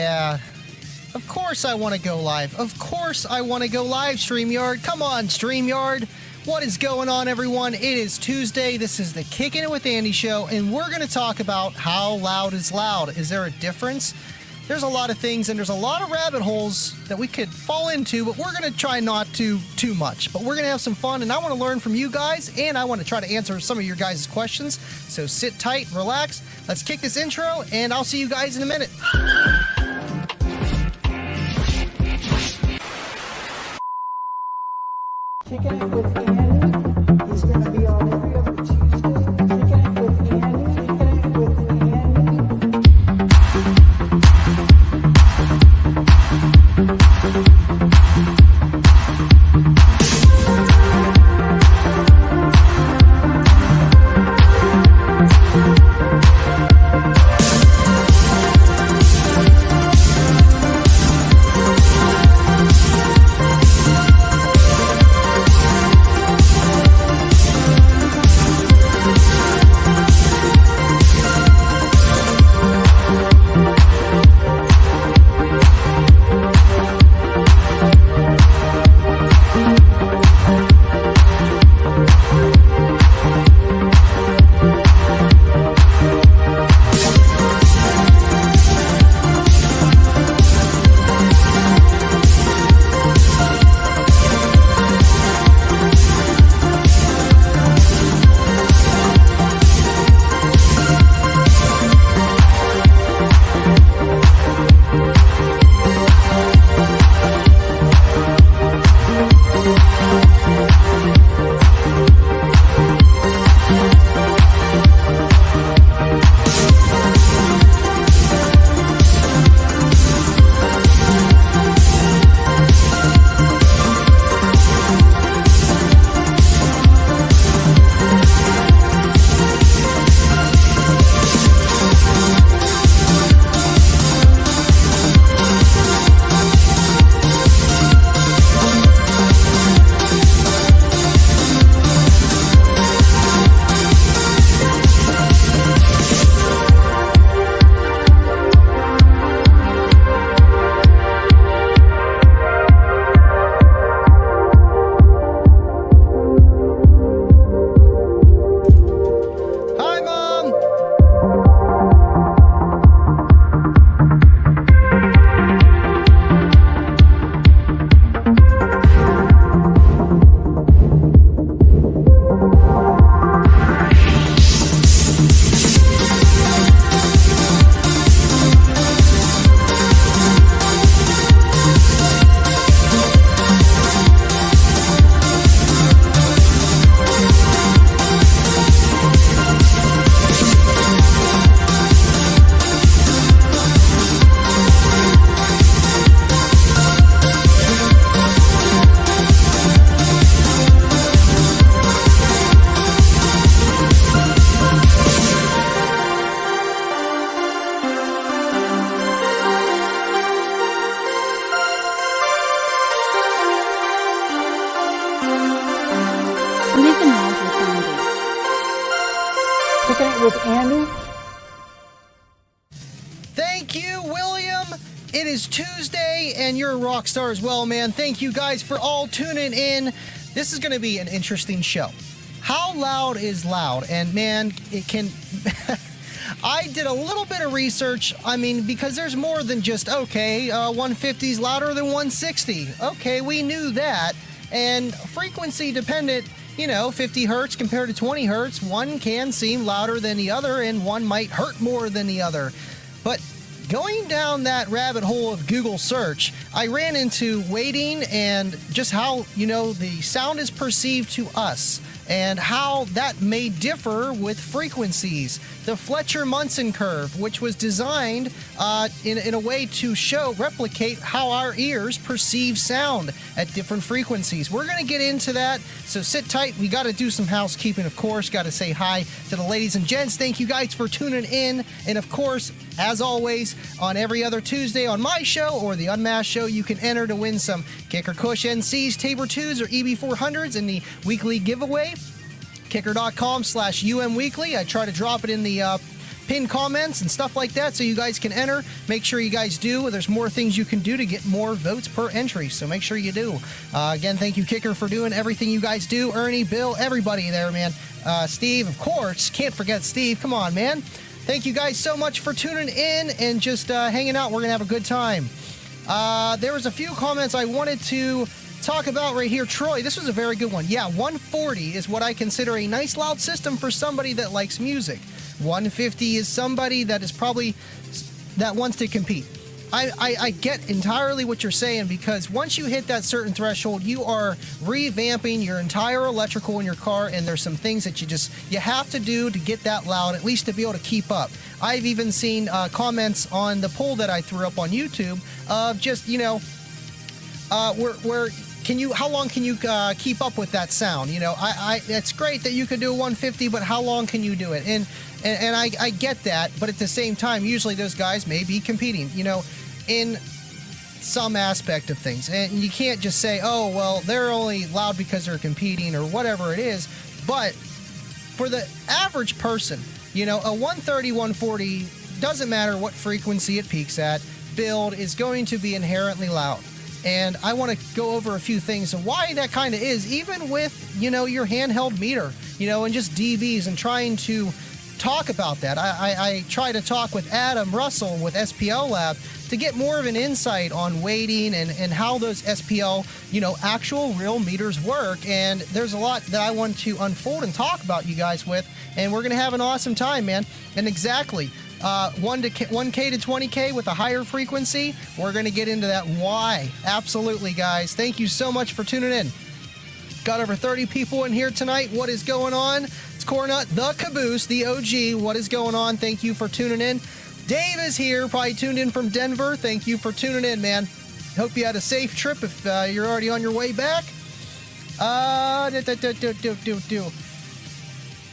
Yeah. Of course I want to go live. Of course I want to go live, StreamYard. Come on, StreamYard. What is going on, everyone? It is Tuesday. This is the Kickin' It with Andy show, and we're going to talk about how loud is loud. Is there a difference? There's a lot of things, and there's a lot of rabbit holes that we could fall into, but we're going to try not to too much. But we're going to have some fun, and I want to learn from you guys, and I want to try to answer some of your guys' questions. So sit tight, relax. Let's kick this intro, and I'll see you guys in a minute. Kickin' It with Andy. He's going to be on every other Tuesday. Kickin' It with Andy. Kickin' It with Andy. Kickin' It with Andy. Thank you, William. It is Tuesday, and you're a rock star as well, man. Thank you guys for all tuning in. This is going to be an interesting show. How loud is loud? And man, it can... I did a little bit of research. I mean, because there's more than just, okay, 150 is louder than 160. Okay, we knew that. And frequency dependent, 50 hertz compared to 20 hertz, one can seem louder than the other, and one might hurt more than the other. But going down that rabbit hole of Google search, I ran into weighting and just how, the sound is perceived to us and how that may differ with frequencies. The Fletcher-Munson curve, which was designed in a way to replicate how our ears perceive sound at different frequencies. We're going to get into that, so sit tight. We got to do some housekeeping, of course. Got to say hi to the ladies and gents. Thank you guys for tuning in. And of course, as always, on every other Tuesday on my show or the Unmasked show, you can enter to win some Kicker Kush NCs, Tabor 2s, or EB400s in the weekly giveaway. Kicker.com/UMweekly. I try to drop it in the pinned comments and stuff like that so you guys can enter. Make sure you guys do. There's more things you can do to get more votes per entry, so make sure you do. Again, thank you, Kicker, for doing everything you guys do. Ernie, Bill, everybody there, man. Steve, of course. Can't forget Steve. Come on, man. Thank you guys so much for tuning in and just hanging out. We're going to have a good time. There was a few comments I wanted to talk about right here. Troy, this was a very good one. Yeah, 140 is what I consider a nice loud system for somebody that likes music. 150 is somebody that is probably that wants to compete. I get entirely what you're saying, because once you hit that certain threshold, you are revamping your entire electrical in your car, and there's some things that you have to do to get that loud, at least to be able to keep up. I've even seen comments on the poll that I threw up on YouTube of just, how long can you keep up with that sound? It's great that you can do a 150, but how long can you do it? And I get that, but at the same time, usually those guys may be competing, in some aspect of things. And you can't just say, oh, well, they're only loud because they're competing or whatever it is. But for the average person, a 130, 140, doesn't matter what frequency it peaks at, build is going to be inherently loud. And I want to go over a few things and why that kind of is, even with, your handheld meter, and just dBs, and trying to talk about that. I try to talk with Adam Russell with SPL Lab to get more of an insight on weighting and how those SPL, actual real meters work. And there's a lot that I want to unfold and talk about you guys with, and we're going to have an awesome time, man. And exactly, 1K to 20K with a higher frequency, we're going to get into that why. Absolutely, guys. Thank you so much for tuning in. Got over 30 people in here tonight. What is going on? It's Cornut, the Caboose, the OG. What is going on? Thank you for tuning in. Dave is here, probably tuned in from Denver. Thank you for tuning in, man. Hope you had a safe trip if you're already on your way back.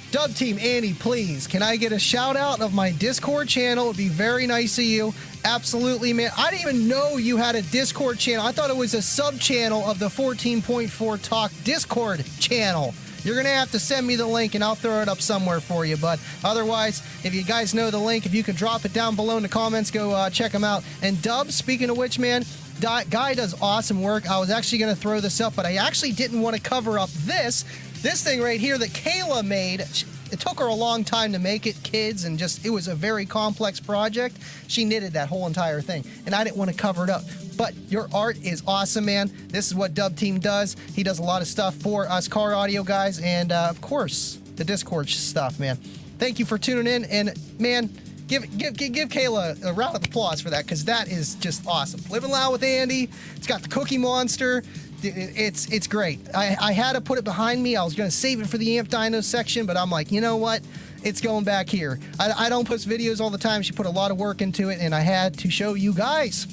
Dub Team Andy, please, can I get a shout out of my Discord channel? It would be very nice of you. Absolutely, man. I didn't even know you had a Discord channel. I thought it was a sub channel of the 14.4 Talk Discord channel. You're going to have to send me the link and I'll throw it up somewhere for you. But otherwise, if you guys know the link, if you can drop it down below in the comments, go check them out. And Dub, speaking of which, man, guy does awesome work. I was actually going to throw this up, but I actually didn't want to cover up this thing right here that Kayla made. It took her a long time to make it, kids, and it was a very complex project. She knitted that whole entire thing, and I didn't want to cover it up. But your art is awesome, man. This is what Dub Team does. He does a lot of stuff for us car audio guys, and of course, the Discord stuff, man. Thank you for tuning in, and man, give Kayla a round of applause for that, because that is just awesome. Living Loud with Andy. It's got the Cookie Monster. It's great. I had to put it behind me. I was going to save it for the Amp Dyno section, but I'm like, you know what? It's going back here. I don't post videos all the time. She put a lot of work into it, and I had to show you guys.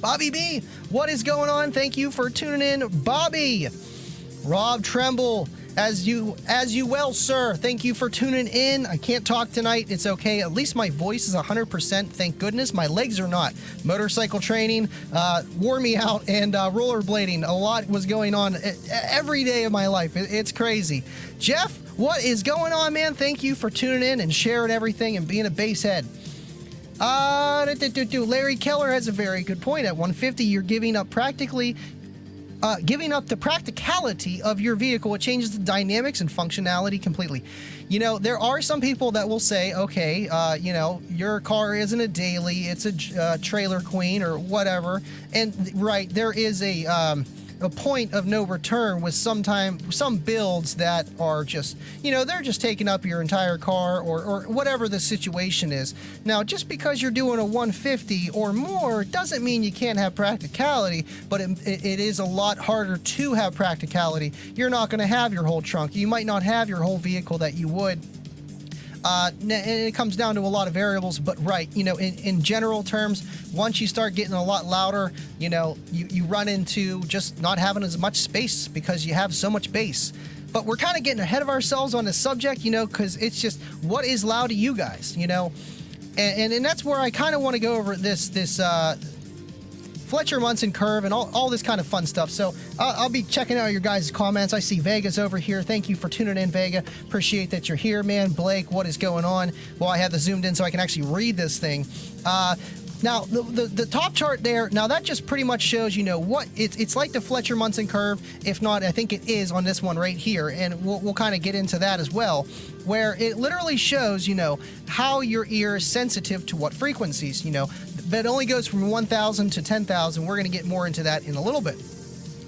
Bobby B, what is going on? Thank you for tuning in, Bobby. Rob Tremble, as you well, sir. Thank you for tuning in. I can't talk tonight. It's okay. At least my voice is 100%. Thank goodness. My legs are not. Motorcycle training wore me out, and rollerblading. A lot was going on every day of my life. It's crazy. Jeff, what is going on, man? Thank you for tuning in and sharing everything and being a bass head. Larry Keller has a very good point. At 150, you're giving up the practicality of your vehicle. It changes the dynamics and functionality completely. There are some people that will say, okay, your car isn't a daily, it's a trailer queen or whatever. And right, there is a point of no return with some builds that are just, they're just taking up your entire car or whatever the situation is. Now, just because you're doing a 150 or more doesn't mean you can't have practicality, but it is a lot harder to have practicality. You're not going to have your whole trunk. You might not have your whole vehicle that you would. And it comes down to a lot of variables, but right, in general terms, once you start getting a lot louder, you run into just not having as much space because you have so much bass. But we're kind of getting ahead of ourselves on this subject, because it's just what is loud to you guys, and that's where I kind of want to go over this Fletcher-Munson curve and all this kind of fun stuff. So I'll be checking out your guys' comments. I see Vega's over here. Thank you for tuning in, Vega. Appreciate that you're here, man. Blake, what is going on? Well, I have this zoomed in so I can actually read this thing. Now, the top chart there, now that just pretty much shows, you know, what it's like the Fletcher-Munson curve. If not, I think it is on this one right here, and we'll kind of get into that as well, where it literally shows, you know, how your ear is sensitive to what frequencies, you know. But it only goes from 1,000 to 10,000. We're going to get more into that in a little bit.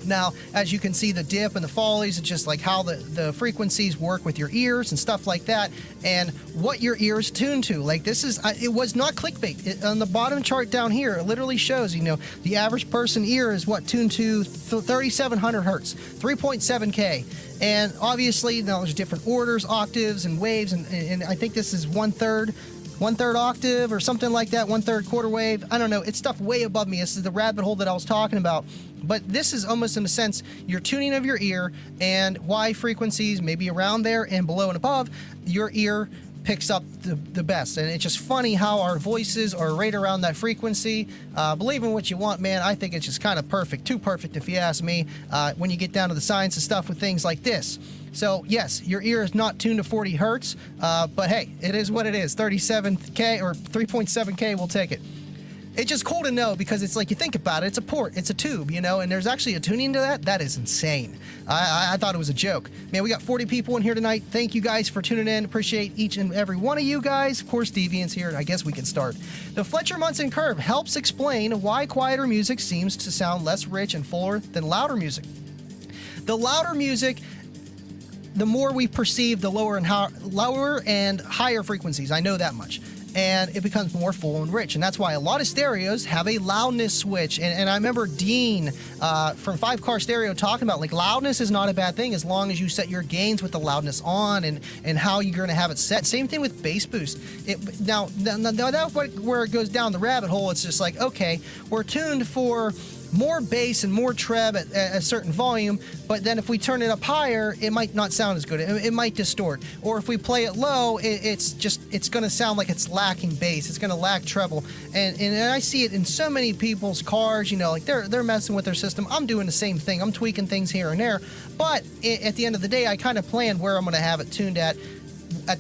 Now, as you can see, the dip and the follies, it's just like how the frequencies work with your ears and stuff like that, and what your ear is tuned to. Like, this is, it was not clickbait. On the bottom chart down here, it literally shows, you know, the average person ear is what, tuned to 3,700 hertz, 3.7K. And obviously, now there's different orders, octaves, and waves, and I think this is one-third octave or something like that, 1/3 quarter wave. I don't know. It's stuff way above me. This is the rabbit hole that I was talking about. But this is almost, in a sense, your tuning of your ear and why frequencies maybe around there and below and above your ear picks up the best. And it's just funny how our voices are right around that frequency. Believe in what you want, man. I think it's just kind of perfect. Too perfect, if you ask me, when you get down to the science and stuff with things like this. So, yes, your ear is not tuned to 40 hertz, but hey, it is what it is. 37K or 3.7K, we'll take it. It's just cool to know because it's like, you think about it, it's a port, it's a tube, you know, and there's actually a tuning to that. That is insane. I thought it was a joke. Man, we got 40 people in here tonight. Thank you guys for tuning in. Appreciate each and every one of you guys. Of course, Deviant's here, and I guess we can start. The Fletcher-Munson curve helps explain why quieter music seems to sound less rich and fuller than louder music. The louder music, the more we perceive the lower and higher frequencies. I know that much. And it becomes more full and rich. And that's why a lot of stereos have a loudness switch. And I remember Dean from 5 Car Stereo talking about, like, loudness is not a bad thing as long as you set your gains with the loudness on and how you're going to have it set. Same thing with bass boost. Now that's where it goes down the rabbit hole. It's just like, okay, we're tuned for more bass and more treb at a certain volume, but then if we turn it up higher, it might not sound as good. It might distort. Or if we play it low, it's going to sound like it's lacking bass. It's going to lack treble. And I see it in so many people's cars, you know, like they're messing with their system. I'm doing the same thing. I'm tweaking things here and there. But at the end of the day, I kind of plan where I'm going to have it tuned at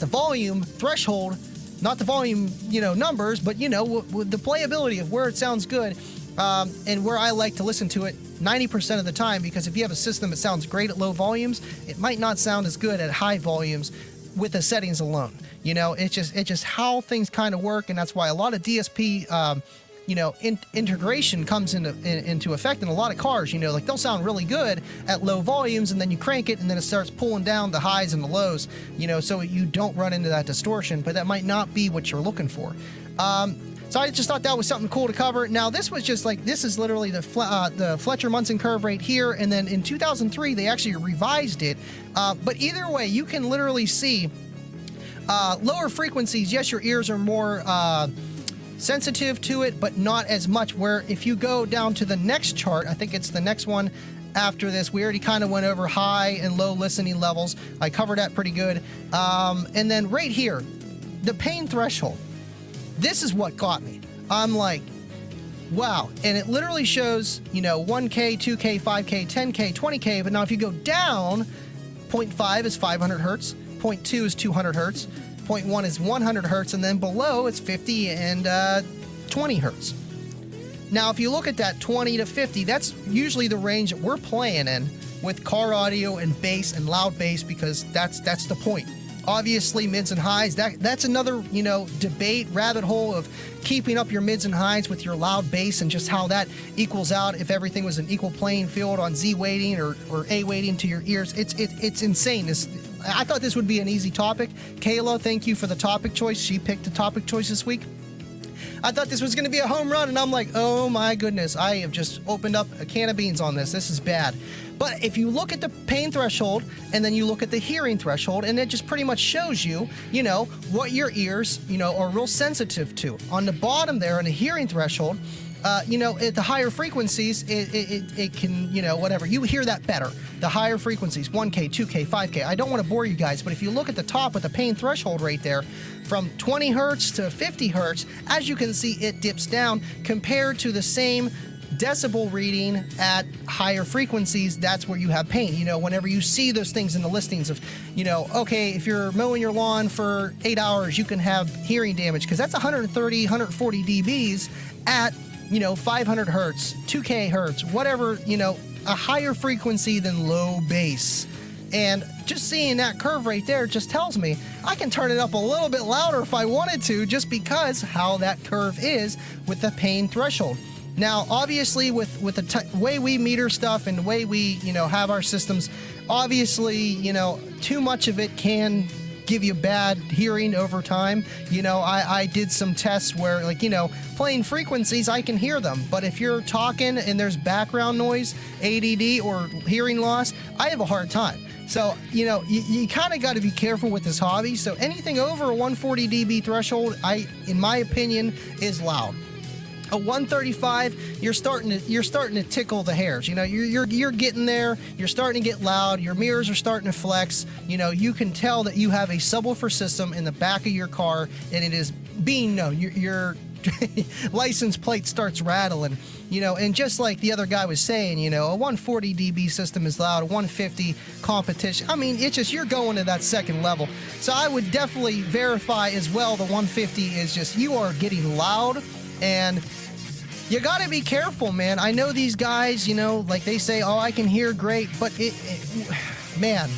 the volume threshold, not the volume, you know, numbers, but, you know, with the playability of where it sounds good. And where I like to listen to it 90% of the time, because if you have a system that sounds great at low volumes, it might not sound as good at high volumes with the settings alone. You know, it's just how things kind of work, and that's why a lot of DSP, you know, integration comes into effect in a lot of cars. You know, like, they'll sound really good at low volumes, and then you crank it, and then it starts pulling down the highs and the lows, you know, so you don't run into that distortion, but that might not be what you're looking for. So I just thought that was something cool to cover. Now, this was just like, this is literally the Fletcher-Munson curve right here, and then in 2003, they actually revised it. But either way, you can literally see lower frequencies. Yes, your ears are more sensitive to it, but not as much, where if you go down to the next chart, I think it's the next one after this, we already kind of went over high and low listening levels. I covered that pretty good. And then right here, the pain threshold. This is what got me. I'm like, wow. And it literally shows, you know, 1K, 2K, 5K, 10K, 20K. But now if you go down, 0.5 is 500 hertz, 0.2 is 200 hertz, 0.1 is 100 hertz, and then below it's 50 and 20 hertz. Now, if you look at that 20 to 50, that's usually the range that we're playing in with car audio and bass and loud bass, because that's the point. Obviously, mids and highs, that's another, you know, debate, rabbit hole of keeping up your mids and highs with your loud bass and just how that equals out if everything was an equal playing field on Z weighting or A weighting to your ears. It's insane. I thought this would be an easy topic. Kayla, thank you for the topic choice. She picked the topic choice this week. I thought this was going to be a home run, and I'm like, oh my goodness, I have just opened up a can of beans on this. This is bad. But if you look at the pain threshold, and then you look at the hearing threshold, and it just pretty much shows you, you know, what your ears, you know, are real sensitive to. On the bottom there, on the hearing threshold, you know, at the higher frequencies, it can, you know, whatever. You hear that better. The higher frequencies, 1K, 2K, 5K. I don't want to bore you guys, but if you look at the top with the pain threshold right there, from 20 hertz to 50 hertz, as you can see, it dips down compared to the same decibel reading at higher frequencies, that's where you have pain. You know, whenever you see those things in the listings of, you know, okay, if you're mowing your lawn for 8 hours, you can have hearing damage because that's 130, 140 dBs at, you know, 500 hertz, 2K hertz, whatever, you know, a higher frequency than low bass. And just seeing that curve right there just tells me I can turn it up a little bit louder if I wanted to, just because how that curve is with the pain threshold. Now, obviously, with the way we meter stuff and the way we, you know, have our systems, obviously, you know, too much of it can give you bad hearing over time. You know, I did some tests where, like, you know, playing frequencies, I can hear them. But if you're talking and there's background noise, ADD, or hearing loss, I have a hard time. So, you know, you kind of got to be careful with this hobby. So anything over a 140 dB threshold, in my opinion, is loud. A 135, you're starting to tickle the hairs. You know, you're getting there. You're starting to get loud. Your mirrors are starting to flex. You know, you can tell that you have a subwoofer system in the back of your car, and it is being known. Your license plate starts rattling. You know, and just like the other guy was saying, you know, a 140 dB system is loud. A 150 competition. I mean, it's just you're going to that second level. So I would definitely verify as well. The 150 is just you are getting loud, and you got to be careful, man. I know these guys, you know, like they say, oh, I can hear great, but man,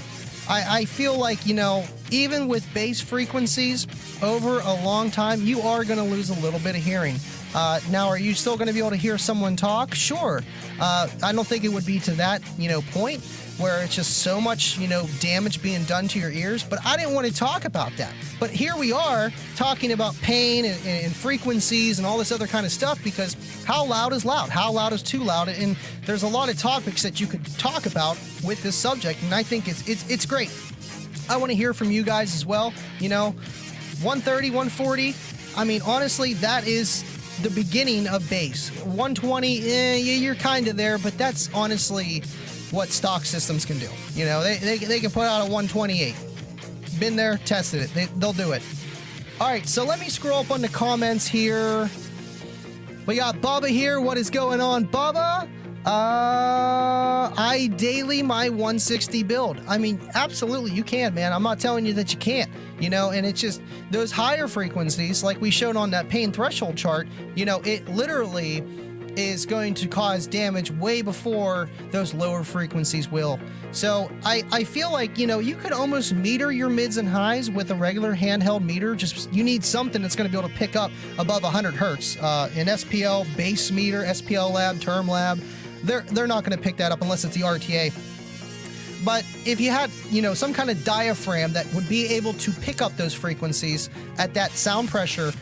I feel like, you know, even with bass frequencies over a long time, you are going to lose a little bit of hearing. Now, are you still going to be able to hear someone talk? Sure. I don't think it would be to that, you know, point where it's just so much, you know, damage being done to your ears. But I didn't want to talk about that. But here we are talking about pain and frequencies and all this other kind of stuff, because how loud is loud? How loud is too loud? And there's a lot of topics that you could talk about with this subject, and I think it's great. I want to hear from you guys as well. You know, 130, 140. I mean, honestly, that is the beginning of bass. 120, you're kind of there, but that's honestly what stock systems can do. You know, they can put out a 128. Been there, tested it. They'll do it. All right, so let me scroll up on the comments here. We got Bubba here. What is going on, Bubba? I daily my 160 build. I mean, absolutely, you can, man. I'm not telling you that you can't, you know, and it's just those higher frequencies, like we showed on that pain threshold chart, you know, it literally is going to cause damage way before those lower frequencies will. So I feel like, you know, you could almost meter your mids and highs with a regular handheld meter. Just you need something that's going to be able to pick up above 100 hertz. An SPL base meter, SPL lab, term lab, they're not going to pick that up unless it's the RTA. But if you had, you know, some kind of diaphragm that would be able to pick up those frequencies at that sound pressure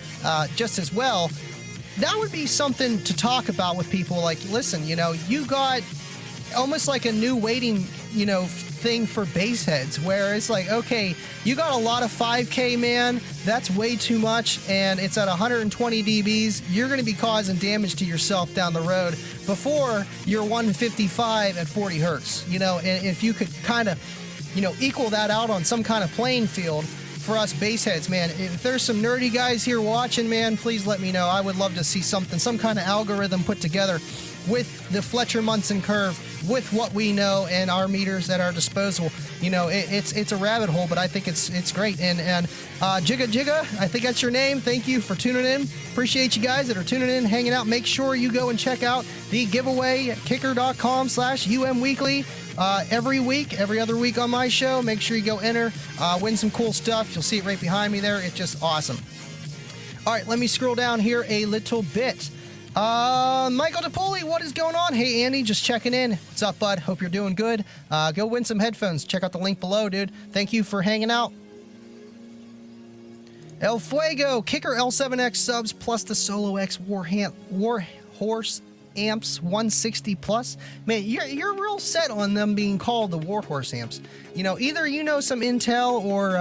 just as well, that would be something to talk about with people. Like, listen, you know, you got almost like a new weighting, you know, thing for bass heads, where it's like, okay, you got a lot of 5K, man, that's way too much, and it's at 120 dBs. You're going to be causing damage to yourself down the road before you're 155 at 40 hertz, you know. And if you could kind of, you know, equal that out on some kind of playing field for us bass heads, man. If there's some nerdy guys here watching, man, please let me know. I would love to see something, some kind of algorithm put together with the Fletcher-Munson curve, with what we know and our meters at our disposal. You know, it's a rabbit hole, but I think it's great. And Jigga, I think that's your name. Thank you for tuning in. Appreciate you guys that are tuning in, hanging out. Make sure you go and check out the giveaway at kicker.com/umweekly. Every week, every other week on my show. Make sure you go enter, win some cool stuff. You'll see it right behind me there. It's just awesome. All right, let me scroll down here a little bit. Michael DePoli, what is going on? Hey, Andy, just checking in. What's up, bud? Hope you're doing good. Go win some headphones. Check out the link below, dude. Thank you for hanging out. El Fuego, Kicker L7X subs plus the Solo X Warhorse amps 160 plus. Man, you're real set on them being called the Warhorse amps. You know, either you know some intel or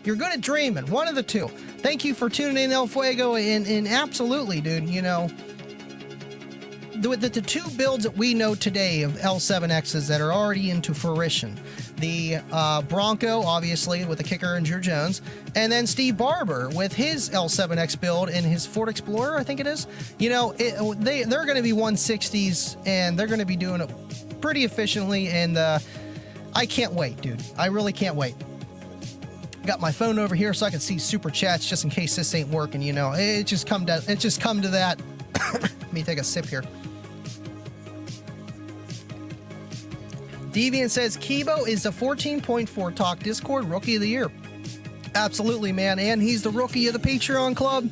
you're good at dreaming. One of the two. Thank you for tuning in, El Fuego, and absolutely, dude, you know, the two builds that we know today of L7Xs that are already into fruition, the Bronco, obviously, with the kicker and Drew Jones, and then Steve Barber with his L7X build and his Ford Explorer, I think it is. You know, they're going to be 160s, and they're going to be doing it pretty efficiently, and I can't wait, dude. I really can't wait. Got my phone over here so I can see super chats just in case this ain't working. You know, it just come to that. Let me take a sip here. Deviant says Kibo is the 14.4 Talk Discord Rookie of the Year. Absolutely, man, and he's the rookie of the Patreon club.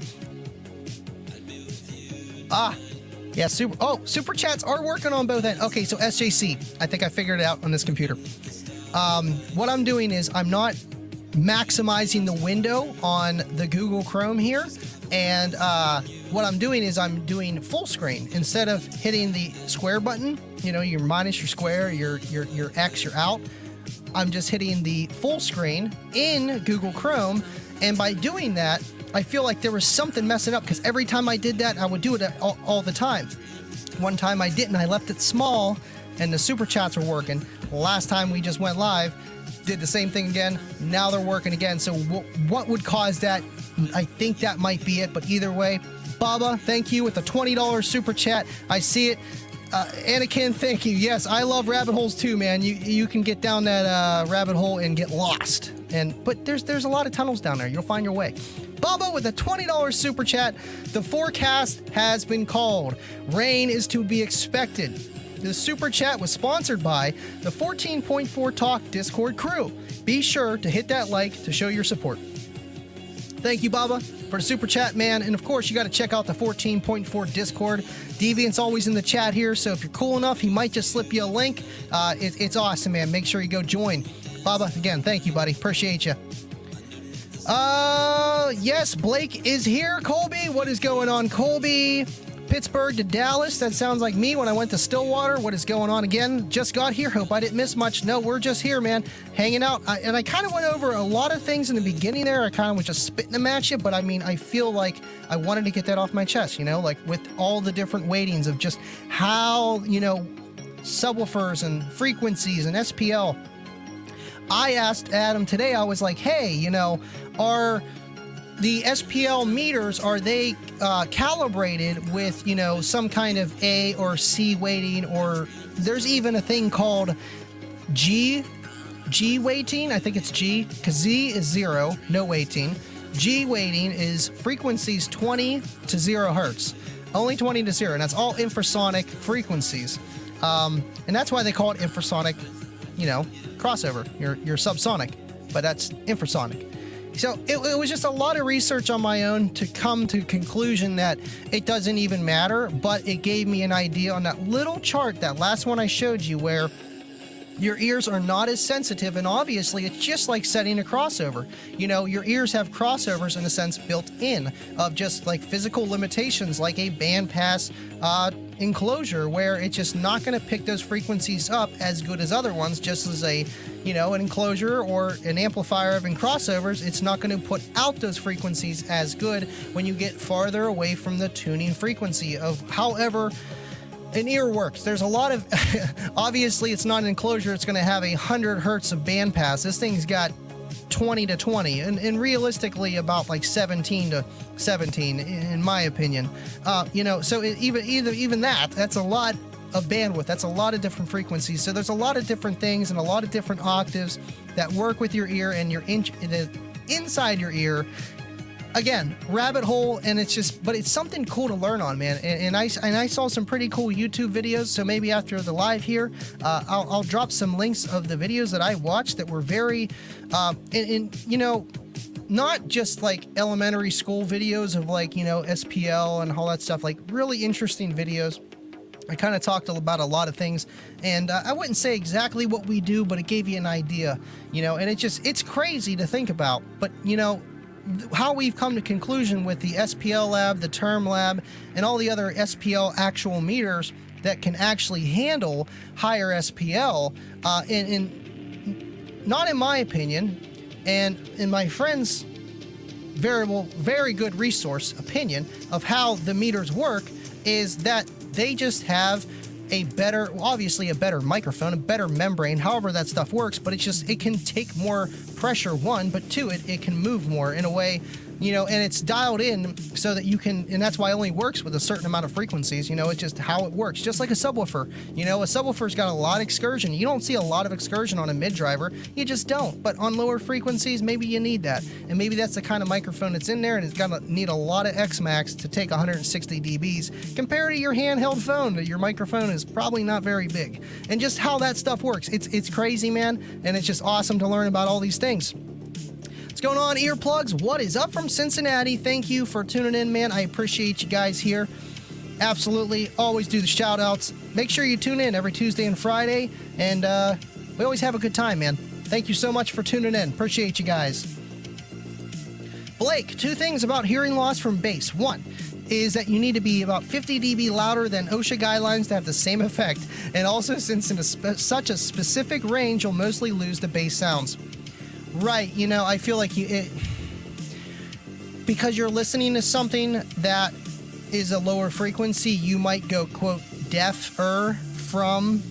Yeah, super chats are working on both ends. Okay, so SJC, I think I figured it out on this computer. What I'm doing is I'm not maximizing the window on the Google Chrome here, and what I'm doing is I'm doing full screen instead of hitting the square button. You know, your minus, your square, your X, your out. I'm just hitting the full screen in Google Chrome, and by doing that, I feel like there was something messing up because every time I did that, I would do it all the time. One time I didn't. I left it small, and the super chats were working. Last time we just went live, did the same thing again. Now they're working again. So what would cause that? I think that might be it. But either way, Baba, thank you with the $20 super chat. I see it. Anakin, thank you. Yes, I love rabbit holes too, man. You can get down that rabbit hole and get lost. But there's a lot of tunnels down there. You'll find your way. Bubba with a $20 super chat. The forecast has been called. Rain is to be expected. The super chat was sponsored by the 14.4 Talk Discord crew. Be sure to hit that like to show your support. Thank you, Baba, for the super chat, man. And of course, you got to check out the 14.4 Discord. Deviant's always in the chat here, so if you're cool enough, he might just slip you a link. It's awesome, man. Make sure you go join. Baba, again, thank you, buddy. Appreciate you. Yes, Blake is here. Colby, what is going on, Colby? Pittsburgh to Dallas. That sounds like me when I went to Stillwater. What is going on again? Just got here. Hope I didn't miss much. No, we're just here, man. Hanging out. And I kind of went over a lot of things in the beginning there. I kind of was just spitting them at you. But I mean, I feel like I wanted to get that off my chest, you know, like with all the different weightings of just how, you know, subwoofers and frequencies and SPL. I asked Adam today, I was like, hey, you know, are the SPL meters, are they calibrated with, you know, some kind of A or C weighting, or there's even a thing called G weighting. I think it's G, because Z is 0, no weighting. G weighting is frequencies 20 to 0 hertz, only 20 to 0, and that's all infrasonic frequencies. And that's why they call it infrasonic, you know, crossover. You're subsonic, but that's infrasonic. So it was just a lot of research on my own to come to conclusion that it doesn't even matter, but it gave me an idea on that little chart, that last one I showed you, where your ears are not as sensitive, and obviously it's just like setting a crossover. You know, your ears have crossovers in a sense built in of just like physical limitations, like a bandpass enclosure, where it's just not going to pick those frequencies up as good as other ones. Just as a, you know, an enclosure or an amplifier having crossovers, it's not going to put out those frequencies as good when you get farther away from the tuning frequency of however an ear works. There's a lot of obviously it's not an enclosure, it's going to have 100 hertz of bandpass. This thing's got 20 to 20, and realistically about like 17 to 17 in my opinion. You know, so even that's a lot of bandwidth. That's a lot of different frequencies. So there's a lot of different things and a lot of different octaves that work with your ear and your inside your ear. Again, rabbit hole, and it's just, but it's something cool to learn on, man. And I saw some pretty cool YouTube videos. So maybe after the live here, I'll drop some links of the videos that I watched that were very, you know, not just like elementary school videos of like, you know, SPL and all that stuff, like really interesting videos. I kind of talked about a lot of things, and I wouldn't say exactly what we do, but it gave you an idea, you know, and it's crazy to think about, but you know, how we've come to conclusion with the SPL lab, the term lab, and all the other SPL actual meters that can actually handle higher SPL, in not in my opinion, and in my friend's very good resource opinion of how the meters work, is that they just have a better, obviously a better microphone, a better membrane, however that stuff works, but it's just, it can take more pressure, one, but two, it can move more in a way, you know, and it's dialed in so that you can, and that's why it only works with a certain amount of frequencies, you know, it's just how it works, just like a subwoofer. You know, a subwoofer's got a lot of excursion. You don't see a lot of excursion on a mid driver, you just don't, but on lower frequencies, maybe you need that, and maybe that's the kind of microphone that's in there, and it's gonna need a lot of X-Max to take 160 dBs, compared to your handheld phone, that your microphone is probably not very big, and just how that stuff works. It's crazy, man, and it's just awesome to learn about all these things. What's going on, earplugs? What is up from Cincinnati? Thank you for tuning in, man. I appreciate you guys here. Absolutely. Always do the shout outs. Make sure you tune in every Tuesday and Friday, and we always have a good time, man. Thank you so much for tuning in. Appreciate you guys. Blake, 2 things about hearing loss from bass. 1 is that you need to be about 50 dB louder than OSHA guidelines to have the same effect, and also since in such a specific range, you'll mostly lose the bass sounds. Right, you know, I feel like because you're listening to something that is a lower frequency, you might go, quote, deafer from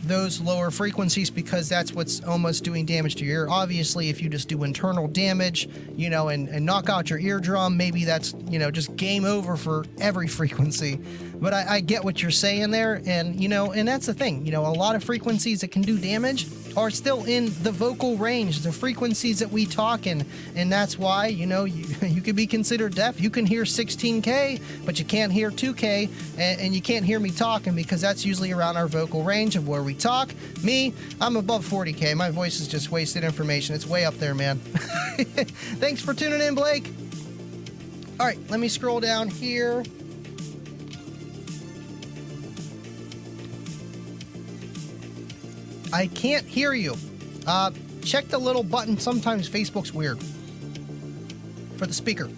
those lower frequencies, because that's what's almost doing damage to your ear. Obviously, if you just do internal damage, you know, and knock out your eardrum, maybe that's, you know, just game over for every frequency. But I get what you're saying there, and, you know, and that's the thing, you know, a lot of frequencies that can do damage are still in the vocal range, the frequencies that we talk in, and that's why, you know, you could be considered deaf. You can hear 16K, but you can't hear 2K, and you can't hear me talking, because that's usually around our vocal range of where we talk. Me, I'm above 40K. My voice is just wasted information. It's way up there, man. Thanks for tuning in, Blake. All right, let me scroll down here. I can't hear you. Check the little button. Sometimes Facebook's weird. For the speaker.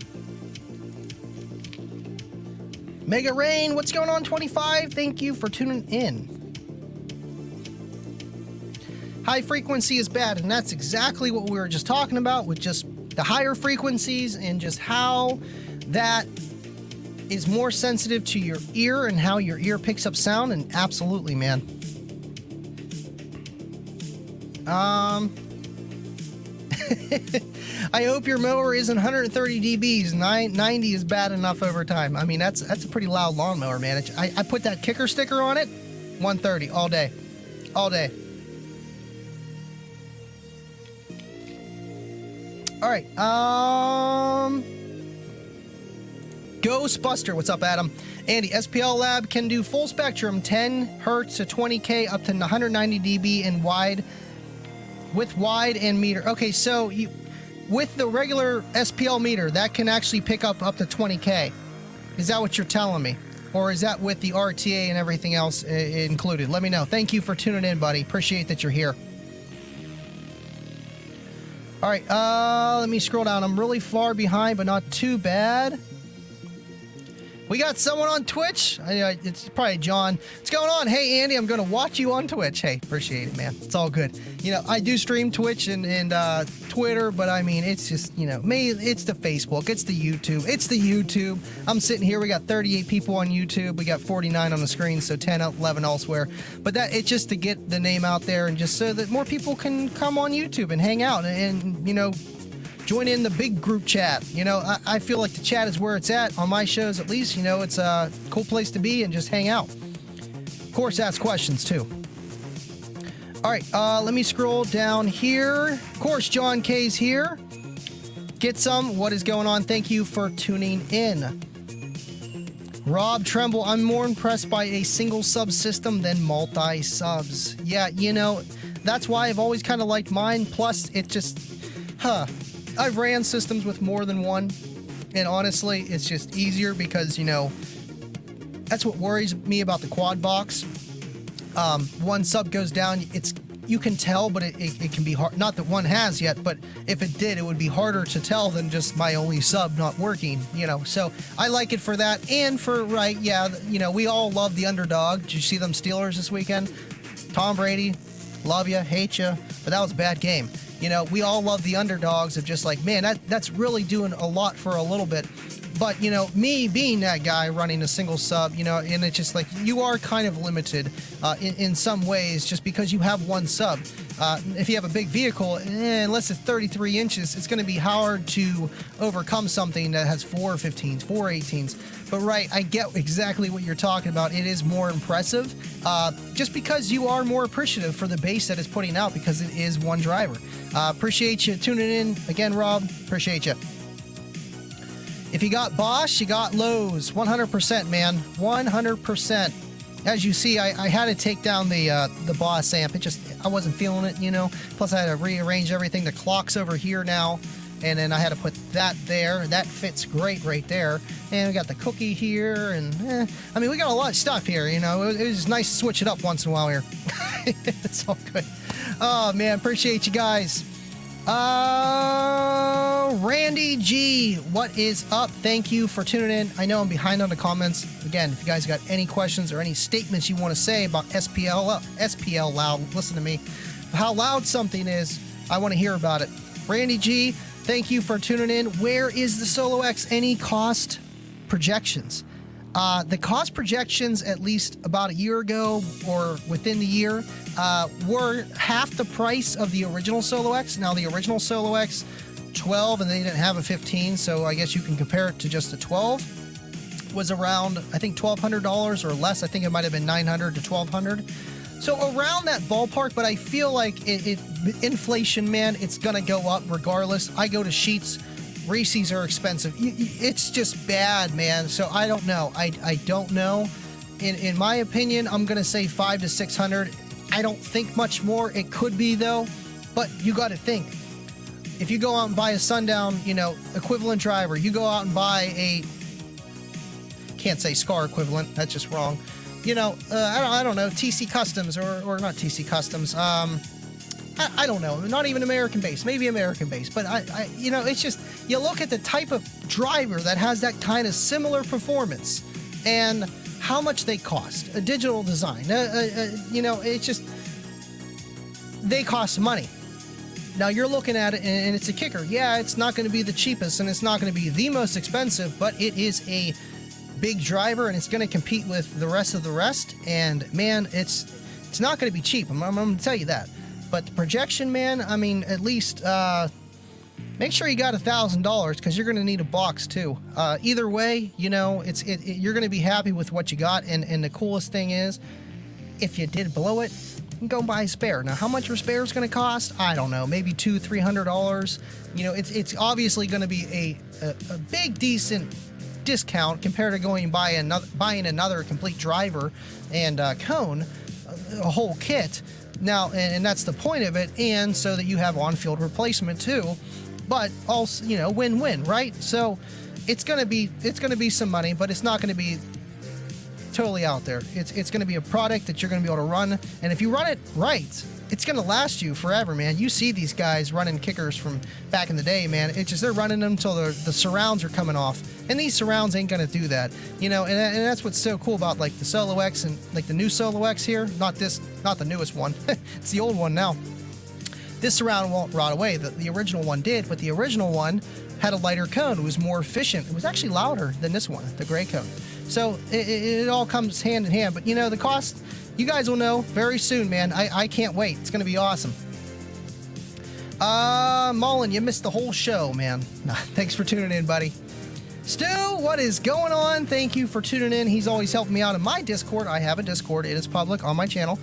Mega Rain, what's going on, 25? Thank you for tuning in. High frequency is bad, and that's exactly what we were just talking about with just the higher frequencies and just how that is more sensitive to your ear and how your ear picks up sound, and absolutely, man. I hope your mower isn't 130 dBs. 90 is bad enough over time. I mean, that's a pretty loud lawnmower, man. I put that kicker sticker on it, 130 all day. All day. All right. Ghostbuster, what's up, Adam? Andy, SPL Lab can do full spectrum, 10 hertz to 20K up to 190 dB and wide, with wide and meter. Okay, so with the regular SPL meter, that can actually pick up to 20K. Is that what you're telling me? Or is that with the RTA and everything else included? Let me know. Thank you for tuning in, buddy. Appreciate that you're here. All right, let me scroll down. I'm really far behind, but not too bad. We got someone on Twitch. It's probably John. What's going on? Hey, Andy, I'm going to watch you on Twitch. Hey, appreciate it, man. It's all good. You know, I do stream Twitch and Twitter, but I mean, it's just, you know, it's the Facebook, it's the YouTube, I'm sitting here. We got 38 people on YouTube. We got 49 on the screen, so 10, 11 elsewhere. But it's just to get the name out there and just so that more people can come on YouTube and hang out and you know, join in the big group chat. You know, I feel like the chat is where it's at on my shows, at least. You know, it's a cool place to be and just hang out. Of course, ask questions too. All right, let me scroll down here. Of course, John K's here. Get some. What is going on? Thank you for tuning in. Rob Tremble, I'm more impressed by a single sub system than multi-subs. Yeah, you know, that's why I've always kind of liked mine. Plus, it just, I've ran systems with more than one, and honestly, it's just easier because, you know, that's what worries me about the quad box. One sub goes down, you can tell, but it can be hard. Not that one has yet, but if it did, it would be harder to tell than just my only sub not working, you know. So I like it for that, and for, right, yeah, you know, we all love the underdog. Did you see them Steelers this weekend? Tom Brady, love you, hate you, but that was a bad game. You know, we all love the underdogs of just like, man, that's really doing a lot for a little bit. But, you know, me being that guy running a single sub, you know, and it's just like you are kind of limited in some ways just because you have one sub. If you have a big vehicle, unless it's 33 inches, it's going to be hard to overcome something that has 4 15s, 4 18s. But right, I get exactly what you're talking about. It is more impressive just because you are more appreciative for the bass that it's putting out because it is one driver. Appreciate you tuning in. Again, Rob, appreciate you. If you got Bosch, you got Lowe's. 100%, man. 100%. As you see, I had to take down the Boss amp. I wasn't feeling it, you know. Plus, I had to rearrange everything. The clock's over here now. And then I had to put that there. That fits great right there. And we got the cookie here. And, I mean, we got a lot of stuff here, you know. It was nice to switch it up once in a while here. It's all good. Oh, man. Appreciate you guys. Randy G, what is up? Thank you for tuning in. I know I'm behind on the comments. Again, if you guys got any questions or any statements you want to say about SPL loud, listen to me. How loud something is, I want to hear about it. Randy G, thank you for tuning in. Where is the Solo X? Any cost projections? The cost projections, at least about a year ago or within the year, were half the price of the original Solo X. Now, the original Solo X, 12, and they didn't have a 15, so I guess you can compare it to just the 12, was around, I think, $1,200 or less. I think it might have been $900 to $1,200. So around that ballpark, but I feel like inflation, man, it's going to go up regardless. I go to Sheetz. Reese's are expensive. It's just bad, man. So I don't know. I don't know. In my opinion, I'm going to say $500 to $600. I don't think much more. It could be, though. But you got to think. If you go out and buy a Sundown, you know, equivalent driver, you go out and buy a, can't say Scar equivalent, that's just wrong. You know, I don't know, TC Customs or not TC Customs. I don't know, not even American base, maybe American base, but I you know, it's just, you look at the type of driver that has that kind of similar performance and how much they cost, a digital design, you know, it's just, they cost money. Now you're looking at it and it's a kicker. Yeah, it's not going to be the cheapest and it's not going to be the most expensive, but it is a big driver and it's going to compete with the rest of the rest. And man, it's not going to be cheap. I'm going to tell you that. But the projection, man, I mean, at least make sure you got $1,000 because you're going to need a box too. Either way, you know, you're going to be happy with what you got. And the coolest thing is, if you did blow it, you can go buy a spare. Now, how much your spare is going to cost? I don't know. Maybe $200-$300. You know, it's obviously going to be a big decent discount compared to going and buying another complete driver and cone, a whole kit. Now, and that's the point of it, and so that you have on-field replacement too. But also, you know, win-win, right? So it's gonna be some money, but it's not gonna be totally out there. It's going to be a product that you're going to be able to run, and if you run it right, it's going to last you forever, man. You see these guys running kickers from back in the day, man. It's just they're running them until the surrounds are coming off, and these surrounds ain't going to do that, you know. And that's what's so cool about like the Solo X and like the new Solo X here. Not the newest one. It's the old one now. This surround won't rot away. The original one did, but the original one had a lighter cone. It was more efficient. It was actually louder than this one, the gray cone. So it all comes hand in hand. But, you know, the cost, you guys will know very soon, man. I can't wait. It's going to be awesome. Mullen, you missed the whole show, man. Thanks for tuning in, buddy. Stu, what is going on? Thank you for tuning in. He's always helping me out in my Discord. I have a Discord. It is public on my channel.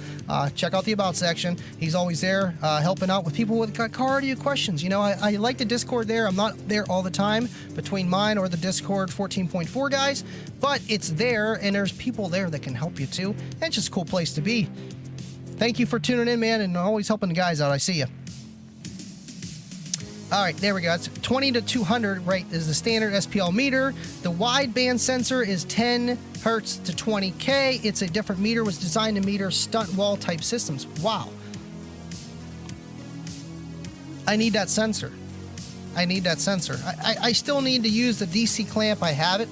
Check out the About section. He's always there helping out with people with car audio questions. You know, I like the Discord there. I'm not there all the time between mine or the Discord 14.4 guys, but it's there, and there's people there that can help you too. And it's just a cool place to be. Thank you for tuning in, man, and always helping the guys out. I see you. All right, there we go. It's 20 to 200, right, is the standard SPL meter. The wideband sensor is 10 hertz to 20K. It's a different meter, was designed to meter stunt wall type systems. Wow. I need that sensor. I need that sensor. I still need to use the DC clamp. I have it.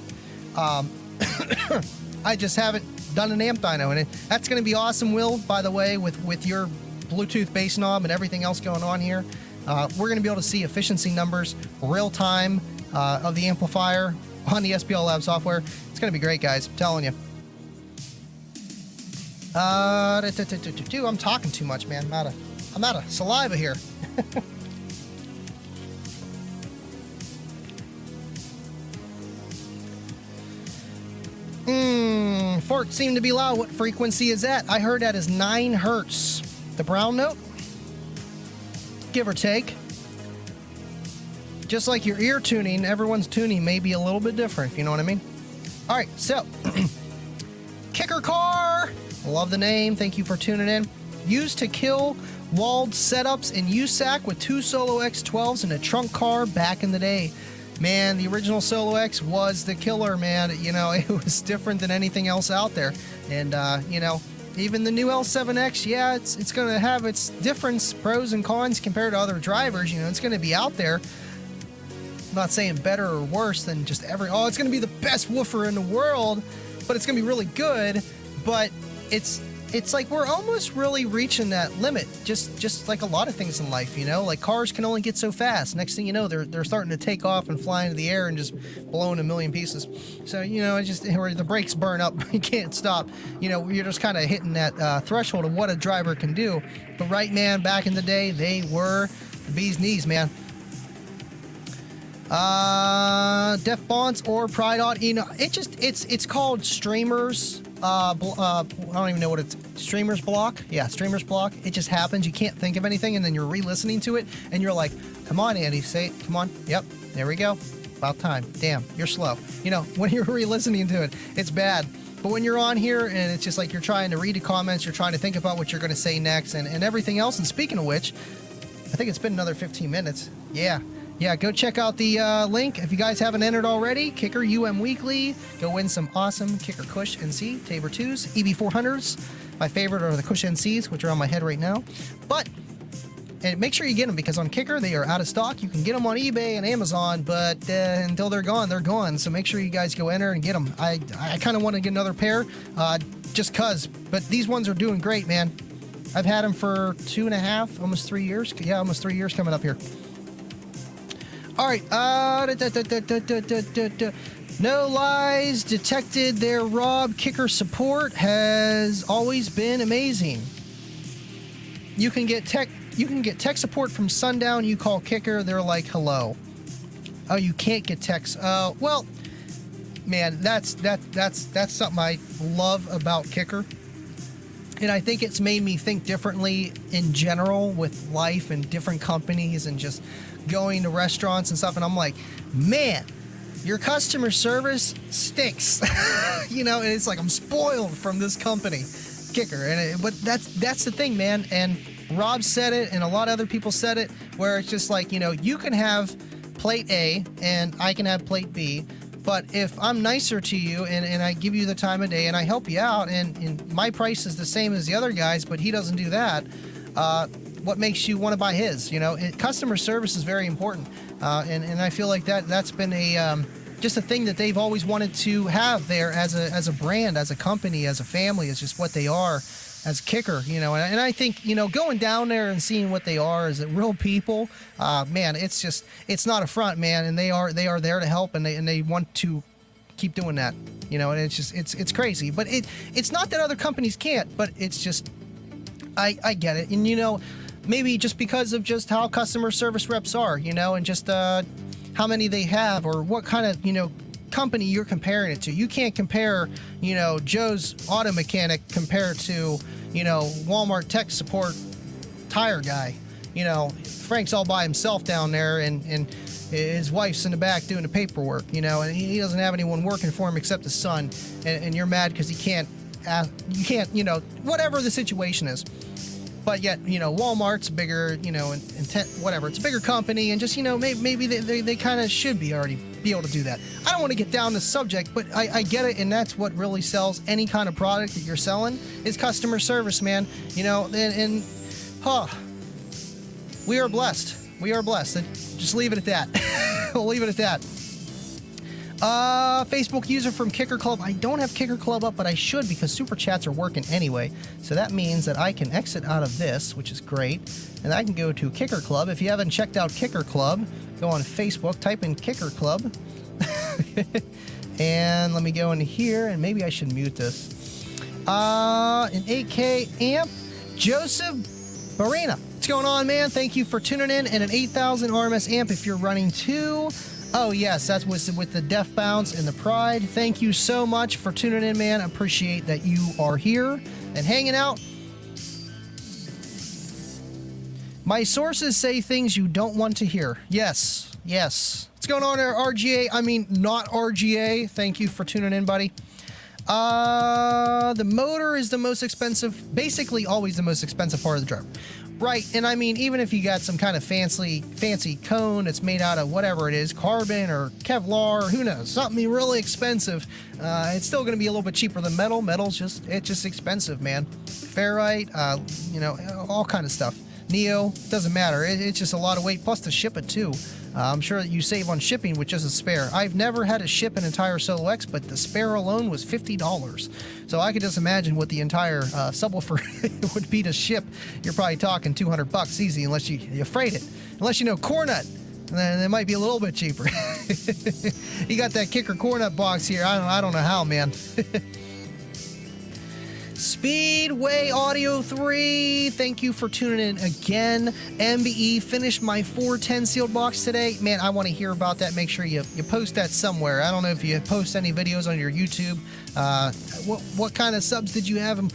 I just haven't done an amp dyno, and that's going to be awesome, Will, by the way, with your Bluetooth bass knob and everything else going on here. We're going to be able to see efficiency numbers real time of the amplifier on the SPL Lab software. It's going to be great, guys. I'm telling you. I'm talking too much, man. I'm out of saliva here. Forks seem to be loud. What frequency is that? I heard that is 9 hertz. The brown note? Give or take. Just like your ear tuning, everyone's tuning may be a little bit different, if you know what I mean. All right, so Kicker Car. Love the name. Thank you for tuning in. Used to kill walled setups in USAC with 2 Solo X12s in a trunk car back in the day. Man, the original Solo X was the killer, man. You know, it was different than anything else out there. And, you know, even the new L7X, yeah, it's going to have its difference, pros and cons compared to other drivers. You know, it's going to be out there. I'm not saying better or worse than just it's going to be the best woofer in the world, but it's going to be really good. But it's like we're almost really reaching that limit, just like a lot of things in life, you know, like cars can only get so fast. Next thing you know, they're starting to take off and fly into the air and just blow in a million pieces. So, you know, it's just where the brakes burn up, you can't stop. You know, you're just kind of hitting that threshold of what a driver can do. But right, man, back in the day, they were the bee's knees, man. Def Bonds or Pride Auto, you know, it's called Streamers. I don't even know what it's. Streamers block. Yeah, Streamers block. It just happens. You can't think of anything, and then you're re-listening to it, and you're like, "Come on, Andy, say it. Come on. Yep, there we go. About time. Damn, you're slow." You know, when you're re-listening to it, it's bad. But when you're on here, and it's just like you're trying to read the comments, you're trying to think about what you're going to say next, and everything else. And speaking of which, I think it's been another 15 minutes. Yeah, go check out the link if you guys haven't entered already. Kicker UM Weekly. Go win some awesome Kicker Cush NC, Tabor 2s, EB400s. My favorite are the Cush NCs, which are on my head right now. And make sure you get them, because on Kicker, they are out of stock. You can get them on eBay and Amazon, but until they're gone, they're gone. So make sure you guys go enter and get them. I kind of want to get another pair just because. But these ones are doing great, man. I've had them for 2.5, almost 3 years. Yeah, almost 3 years coming up here. All right, no lies detected there, Rob. Kicker support has always been amazing. You can get tech support from Sundown. You call Kicker, they're like, hello. Oh, you can't get text. Well, man, that's something I love about Kicker. And I think it's made me think differently in general with life and different companies and just going to restaurants and stuff. And I'm like, man, your customer service stinks. You know, and it's like I'm spoiled from this company, Kicker. But that's the thing, man. And Rob said it, and a lot of other people said it, where it's just like, you know, you can have plate A and I can have plate B. But if I'm nicer to you and I give you the time of day and I help you out and my price is the same as the other guys, but he doesn't do that, what makes you want to buy his? You know, customer service is very important. And I feel like that's been just a thing that they've always wanted to have there as a brand, as a company, as a family. It's just what they are as Kicker, you know. And I think, you know, going down there and seeing what they are as real people, man, it's not a front, man. And they are there to help, and they want to keep doing that, you know. And it's crazy, but it's not that other companies can't, but it's just I get it. And, you know, maybe just because of just how customer service reps are, you know, and just how many they have or what kind of, you know, company you're comparing it to. You can't compare, you know, Joe's auto mechanic compared to, you know, Walmart tech support tire guy. You know, Frank's all by himself down there, and his wife's in the back doing the paperwork, you know, and he doesn't have anyone working for him except his son, and you're mad because you can't, you know, whatever the situation is. But yet, you know, Walmart's bigger, you know, whatever. It's a bigger company, and just, you know, maybe they kind of should be already be able to do that. I don't want to get down the subject, but I get it, and that's what really sells any kind of product that you're selling is customer service, man. You know, we are blessed. We are blessed. And just leave it at that. We'll leave it at that. Facebook user from Kicker Club. I don't have Kicker Club up, but I should because super chats are working anyway. So that means that I can exit out of this, which is great. And I can go to Kicker Club. If you haven't checked out Kicker Club, go on Facebook, type in Kicker Club. And let me go in here, and maybe I should mute this. An 8K amp, Joseph Marina. What's going on, man? Thank you for tuning in. And an 8,000 RMS amp if you're running 2. Oh, yes, that's with the Def Bounce and the Pride. Thank you so much for tuning in, man. I appreciate that you are here and hanging out. My sources say things you don't want to hear. Yes, yes. What's going on there, RGA? I mean, not RGA. Thank you for tuning in, buddy. The motor is the most expensive, basically always the most expensive part of the driver. Right, and I mean, even if you got some kind of fancy cone that's made out of whatever it is, carbon or Kevlar, or who knows, something really expensive, it's still going to be a little bit cheaper than metal. Metal's just expensive, man. Ferrite, you know, all kind of stuff. Neo, doesn't matter. It's just a lot of weight, plus to ship it too. I'm sure that you save on shipping with just a spare. I've never had to ship an entire Solo X, but the spare alone was $50. So I could just imagine what the entire subwoofer would be to ship. You're probably talking $200 easy, unless you freight it. Unless you know Cornut, then it might be a little bit cheaper. You got that Kicker Cornut box here. I don't know how, man. Speedway Audio 3, thank you for tuning in again. MBE finished my 410 sealed box today. Man, I want to hear about that. Make sure you post that somewhere. I don't know if you post any videos on your YouTube. What kind of subs did you have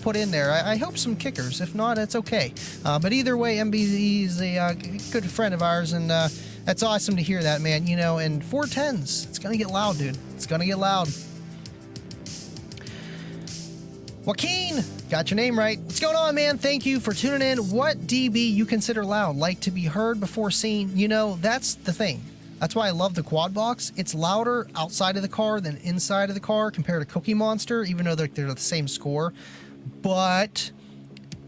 put in there? I hope some kickers. If not, it's okay. But either way, MBE is a good friend of ours, and that's awesome to hear that, man. You know, and 410s, it's going to get loud, dude. It's going to get loud. Joaquin, got your name right. What's going on, man? Thank you for tuning in. What dB you consider loud? Like to be heard before seen? You know, that's the thing. That's why I love the quad box. It's louder outside of the car than inside of the car compared to Cookie Monster, even though they're the same score. But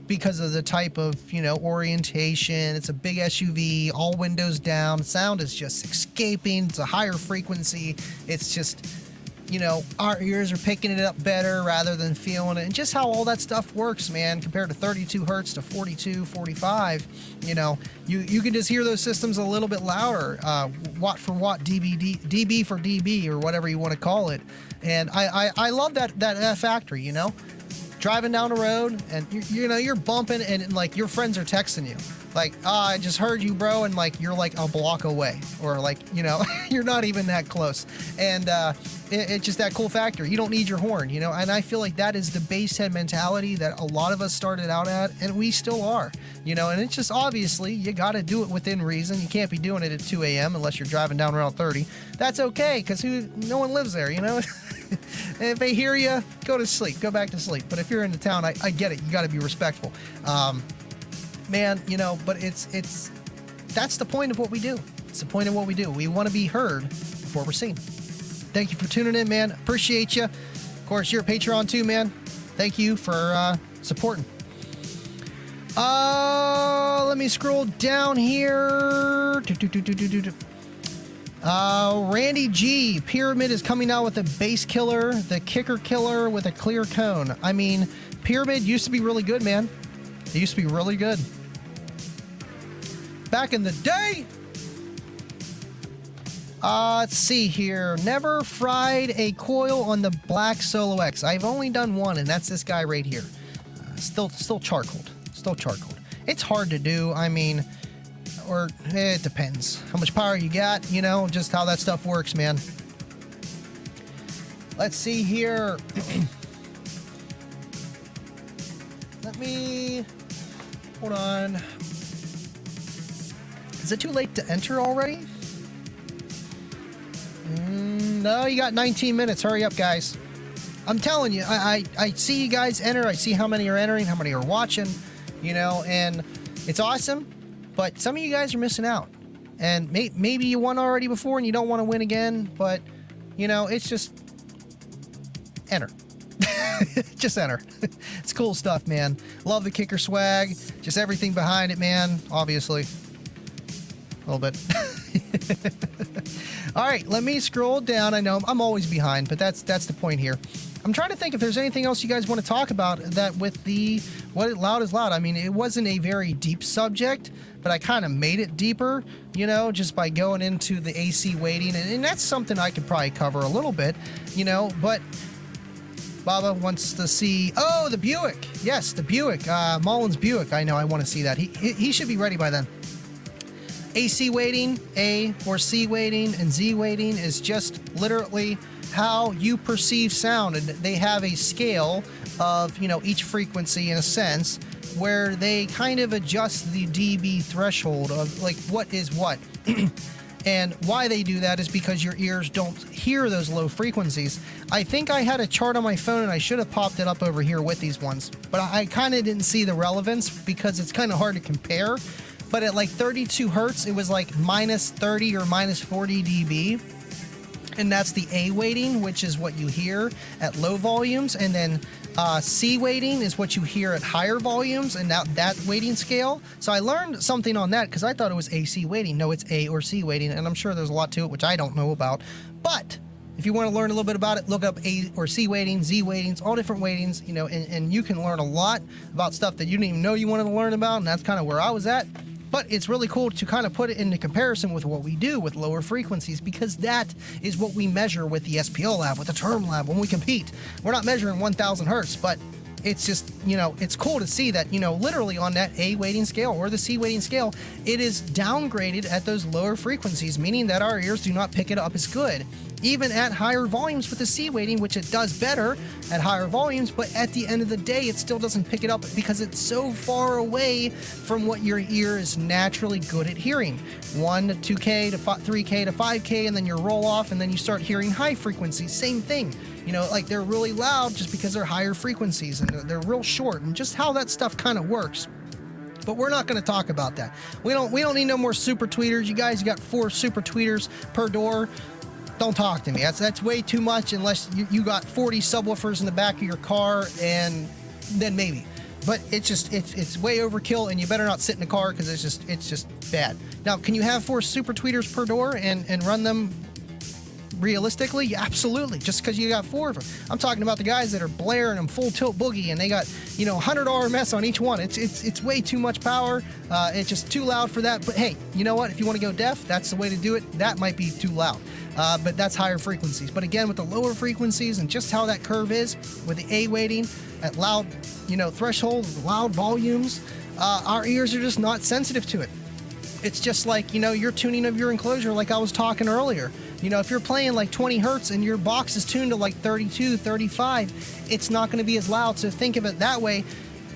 because of the type of, you know, orientation, it's a big SUV, all windows down. Sound is just escaping. It's a higher frequency. It's just, you know, our ears are picking it up better rather than feeling it, and just how all that stuff works, man, compared to 32 hertz to 42, 45, you know, you can just hear those systems a little bit louder, watt for watt, dB for dB, or whatever you want to call it. And I love that factory, you know, driving down the road, and you know, you're bumping, and like your friends are texting you like, I just heard you, bro, and like you're like a block away, or like, you know, you're not even that close. And it's just that cool factor. You don't need your horn, you know, and I feel like that is the basehead mentality that a lot of us started out at, and we still are, you know. And it's just, obviously you got to do it within reason. You can't be doing it at 2 a.m. unless you're driving down Route 30. That's okay, because no one lives there, you know. And if they hear you, go to sleep, go back to sleep. But if you're in the town, I get it, you got to be respectful, man, you know. But it's that's the point of what we do. It's the point of what we do. We want to be heard before we're seen. Thank you for tuning in, man. Appreciate you. Of course, you're a Patreon too, man. Thank you for supporting. Let me scroll down here. Randy G. Pyramid is coming out with a bass killer, the kicker killer with a clear cone. I mean, Pyramid used to be really good, man. It used to be really good back in the day. Let's see here. Never fried a coil on the black Solo X. I've only done one, and that's this guy right here. Still charcoaled. Still charcoaled. It's hard to do. I mean, or it depends how much power you got, you know, just how that stuff works, man. Let's see here. Let me, hold on. Is it too late to enter already? No, you got 19 minutes. Hurry up, guys. I'm telling you, I see you guys enter. I see how many are entering, how many are watching, you know, and it's awesome. But some of you guys are missing out. And maybe you won already before and you don't want to win again. But, you know, it's just enter. Just enter. It's cool stuff, man. Love the kicker swag. Just everything behind it, man. Obviously. A little bit. All right, let me scroll down. I know I'm always behind, but that's the point here. I'm trying to think if there's anything else you guys want to talk about that with the loud is loud. I mean, it wasn't a very deep subject, but I kind of made it deeper, you know, just by going into the AC weighting, and that's something I could probably cover a little bit, you know. But Baba wants to see, oh, the Buick. Yes, the Buick, Mullins Buick. I know, I want to see that. He should be ready by then. AC weighting, A or C weighting, and Z weighting is just literally how you perceive sound, and they have a scale of, you know, each frequency in a sense, where they kind of adjust the dB threshold of like what is what. And why they do that is because your ears don't hear those low frequencies. I think I had a chart on my phone and I should have popped it up over here with these ones, but I kind of didn't see the relevance because it's kind of hard to compare. But at like 32 hertz, it was like minus 30 or minus 40 dB. And that's the A weighting, which is what you hear at low volumes. And then C weighting is what you hear at higher volumes, and that weighting scale. So I learned something on that because I thought it was AC weighting. No, it's A or C weighting, and I'm sure there's a lot to it, which I don't know about. But if you want to learn a little bit about it, look up A or C weighting, Z weightings, all different weightings, you know, and you can learn a lot about stuff that you didn't even know you wanted to learn about, and that's kind of where I was at. But it's really cool to kind of put it into comparison with what we do with lower frequencies, because that is what we measure with the SPL lab, with the Term lab when we compete. We're not measuring 1,000 hertz, but it's just, you know, it's cool to see that, you know, literally on that A weighting scale or the C weighting scale, it is downgraded at those lower frequencies, meaning that our ears do not pick it up as good. Even at higher volumes with the C weighting, which it does better at higher volumes, but at the end of the day, it still doesn't pick it up because it's so far away from what your ear is naturally good at hearing. 1 to 2K to 3K to 5K, and then you roll off, and then you start hearing high frequencies. Same thing. You know, like they're really loud just because they're higher frequencies, and they're real short, and just how that stuff kind of works. But we're not going to talk about that. We don't need no more super tweeters. You guys got 4 super tweeters per door. Don't talk to me. That's way too much unless you got 40 subwoofers in the back of your car, and then maybe. But it's way overkill, and you better not sit in the car because it's just bad. Now, can you have 4 super tweeters per door and run them realistically? Yeah, absolutely. Just because you got 4 of them. I'm talking about the guys that are blaring them full tilt boogie, and they got, you know, 100 RMS on each one. It's way too much power. It's just too loud for that. But hey, you know what? If you want to go deaf, that's the way to do it. That might be too loud. But that's higher frequencies. But again, with the lower frequencies and just how that curve is with the A weighting at loud, you know, threshold, loud volumes, our ears are just not sensitive to it. It's just like, you know, your tuning of your enclosure, like I was talking earlier. You know, if you're playing like 20 hertz and your box is tuned to like 32, 35, it's not going to be as loud. So think of it that way.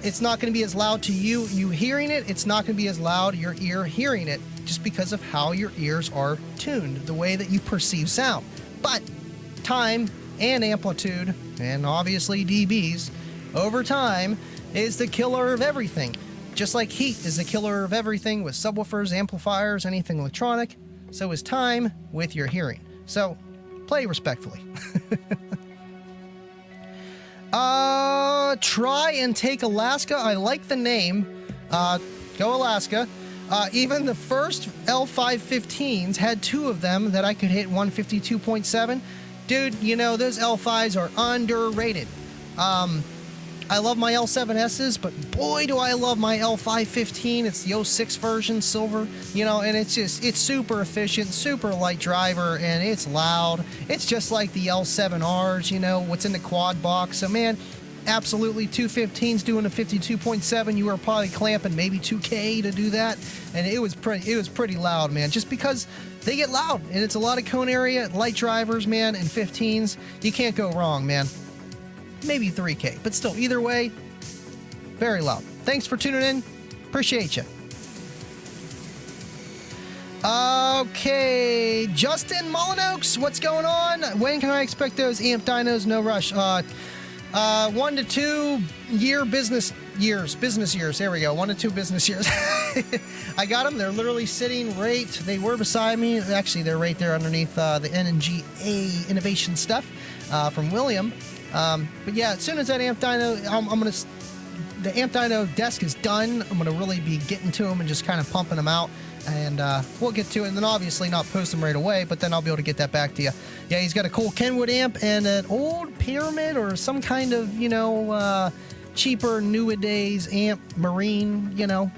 It's not going to be as loud to you hearing it. It's not going to be as loud your ear hearing it, just because of how your ears are tuned, the way that you perceive sound. But time and amplitude, and obviously dBs, over time is the killer of everything. Just like heat is the killer of everything with subwoofers, amplifiers, anything electronic, so is time with your hearing. So play respectfully. Try and take Alaska. I like the name. Go Alaska. Even the first L515s had 2 of them that I could hit 152.7. Dude, you know, those L5s are underrated. I love my L7Ss, but boy, do I love my L515. It's the 06 version, silver, you know, and it's super efficient, super light driver, and it's loud. It's just like the L7Rs, you know, what's in the quad box. So, man, absolutely, 215s doing a 52.7. You were probably clamping maybe 2K to do that, and it was pretty loud, man, just because they get loud, and it's a lot of cone area, light drivers, man, and 15s. You can't go wrong, man. Maybe 3K, but still, either way, very loud. Thanks for tuning in. Appreciate you. Okay, Justin Mullinoaks, what's going on? When can I expect those amp dynos? No rush. 1 to 2 business years. There we go. 1 to 2 business years. I got them. They're literally sitting right. They were beside me. Actually, they're right there underneath the NNGA innovation stuff from William. But yeah, as soon as that amp dyno, I'm going to the amp dyno desk is done. I'm gonna really be getting to them and just kind of pumping them out, and we'll get to it. And then obviously not post them right away, but then I'll be able to get that back to you. Yeah, he's got a cool Kenwood amp and an old Pyramid or some kind of, you know, cheaper nowadays amp, Marine, you know.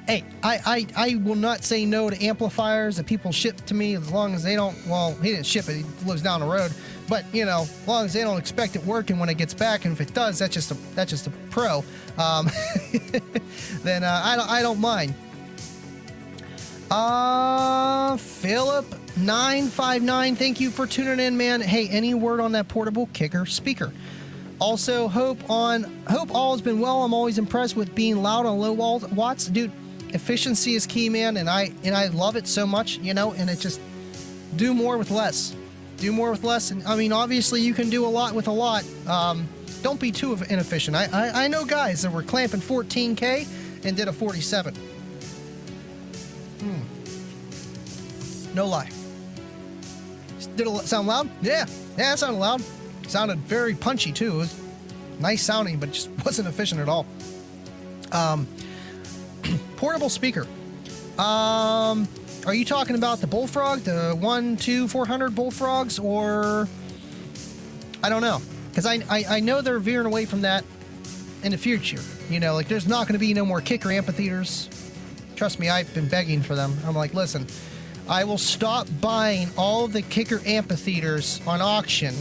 Hey, I will not say no to amplifiers that people ship to me as long as they don't, well, he didn't ship it, he lives down the road, but, you know, as long as they don't expect it working when it gets back, and if it does, that's just a pro, then I don't mind. Philip959, thank you for tuning in, man. Hey, any word on that portable kicker speaker? Also, hope all has been well. I'm always impressed with being loud on low watts, dude. Efficiency is key, man, and I love it so much, you know. And it just do more with less. Do more with less. And I mean, obviously, you can do a lot with a lot. Don't be too inefficient. I know guys that were clamping 14K and did a 47. No lie. Did it sound loud? Yeah, it sounded loud. Sounded very punchy too. It was nice sounding, but just wasn't efficient at all. Portable speaker. Are you talking about the Bullfrog, the 400 Bullfrogs, or I don't know, because I know they're veering away from that in the future. You know, like there's not going to be no more kicker amphitheaters. Trust me, I've been begging for them. I'm like, listen, I will stop buying all the kicker amphitheaters on auction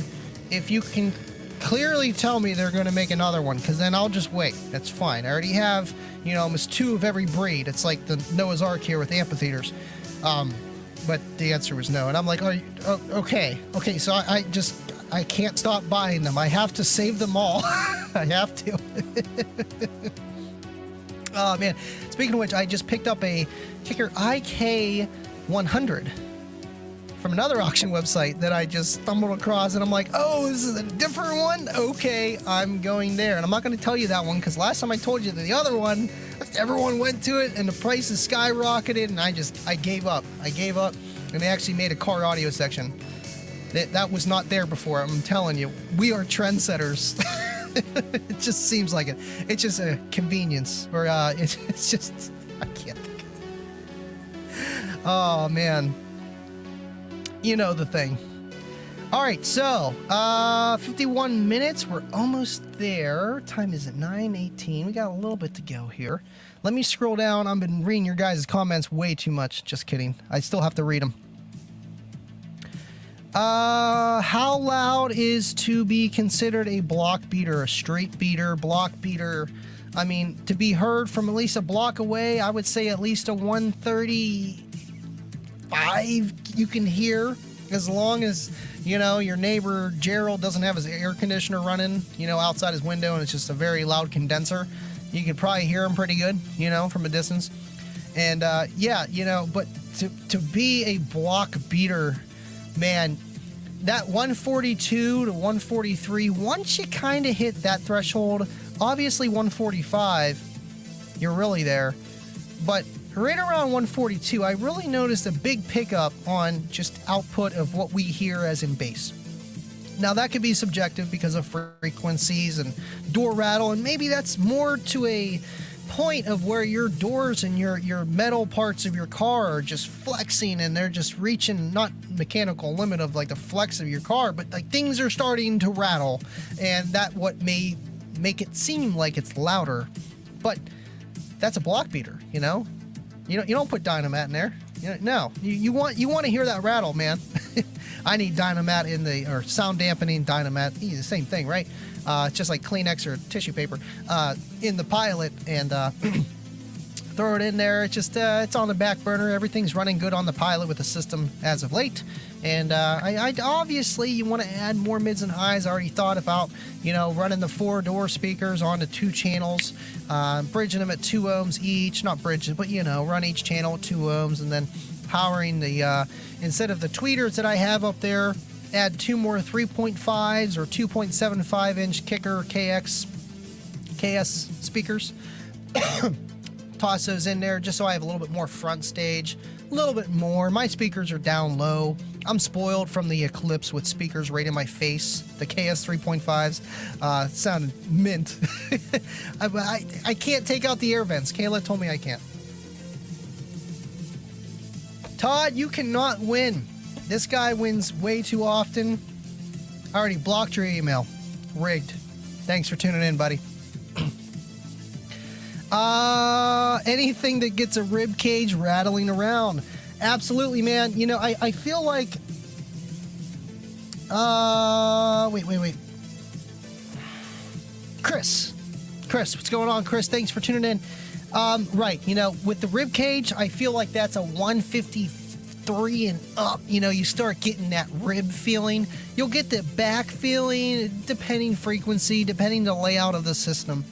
if you can clearly tell me they're going to make another one, because then I'll just wait. That's fine. I already have, you know, almost 2 of every breed. It's like the Noah's Ark here with amphitheaters. But the answer was no. And I'm like, okay. So I can't stop buying them. I have to save them all. I have to. Oh, man. Speaking of which, I just picked up a kicker IK 100 from another auction website that I just stumbled across, and I'm like, oh, this is a different one? Okay, I'm going there. And I'm not going to tell you that one, because last time I told you that the other one, everyone went to it, and the prices skyrocketed, and I gave up. And they actually made a car audio section. That was not there before. I'm telling you, we are trendsetters. It just seems like it. It's just a convenience, or it's just, I can't think of it. Oh, man. You know the thing. All right, so 51 minutes. We're almost there. Time is at 9:18. We got a little bit to go here. Let me scroll down. I've been reading your guys' comments way too much. Just kidding. I still have to read them. How loud is to be considered a block beater, a straight beater, block beater? I mean, to be heard from at least a block away, I would say at least a 135 you can hear, as long as, you know, your neighbor Gerald doesn't have his air conditioner running, you know, outside his window, and it's just a very loud condenser. You could probably hear him pretty good, you know, from a distance. And yeah, you know, but to be a block beater, man, that 142 to 143, once you kind of hit that threshold, obviously 145, you're really there. But right around 142, I really noticed a big pickup on just output of what we hear as in bass. Now, that could be subjective because of frequencies and door rattle, and maybe that's more to a point of where your doors and your metal parts of your car are just flexing, and they're just reaching, not mechanical limit of like the flex of your car, but like things are starting to rattle, and that what may make it seem like it's louder. But that's a block beater, you know? You don't put Dynamat in there. No, you want to hear that rattle, man. I need Dynamat or sound dampening Dynamat. The same thing, right? It's just like Kleenex or tissue paper in the Pilot, and throw it in there. It's just it's on the back burner. Everything's running good on the Pilot with the system as of late. And I obviously you want to add more mids and highs. I already thought about, you know, running the 4-door speakers onto 2 channels, bridging them at 2 ohms each. Not bridging, but, you know, run each channel at 2 ohms, and then powering the instead of the tweeters that I have up there, add 2 more 3.5s or 2.75 inch kicker KS speakers. Toss those in there just so I have a little bit more front stage, a little bit more. My speakers are down low. I'm spoiled from the Eclipse with speakers right in my face. The KS 3.5s sounded mint. I can't take out the air vents. Kayla told me I can't. Todd, you cannot win. This guy wins way too often. I already blocked your email. Rigged. Thanks for tuning in, buddy. Anything that gets a rib cage rattling around. Absolutely, man. You know, I feel like... Wait. Chris, what's going on, Chris? Thanks for tuning in. Right, you know, with the rib cage, I feel like that's a 153 and up. You know, you start getting that rib feeling. You'll get the back feeling, depending frequency, depending the layout of the system.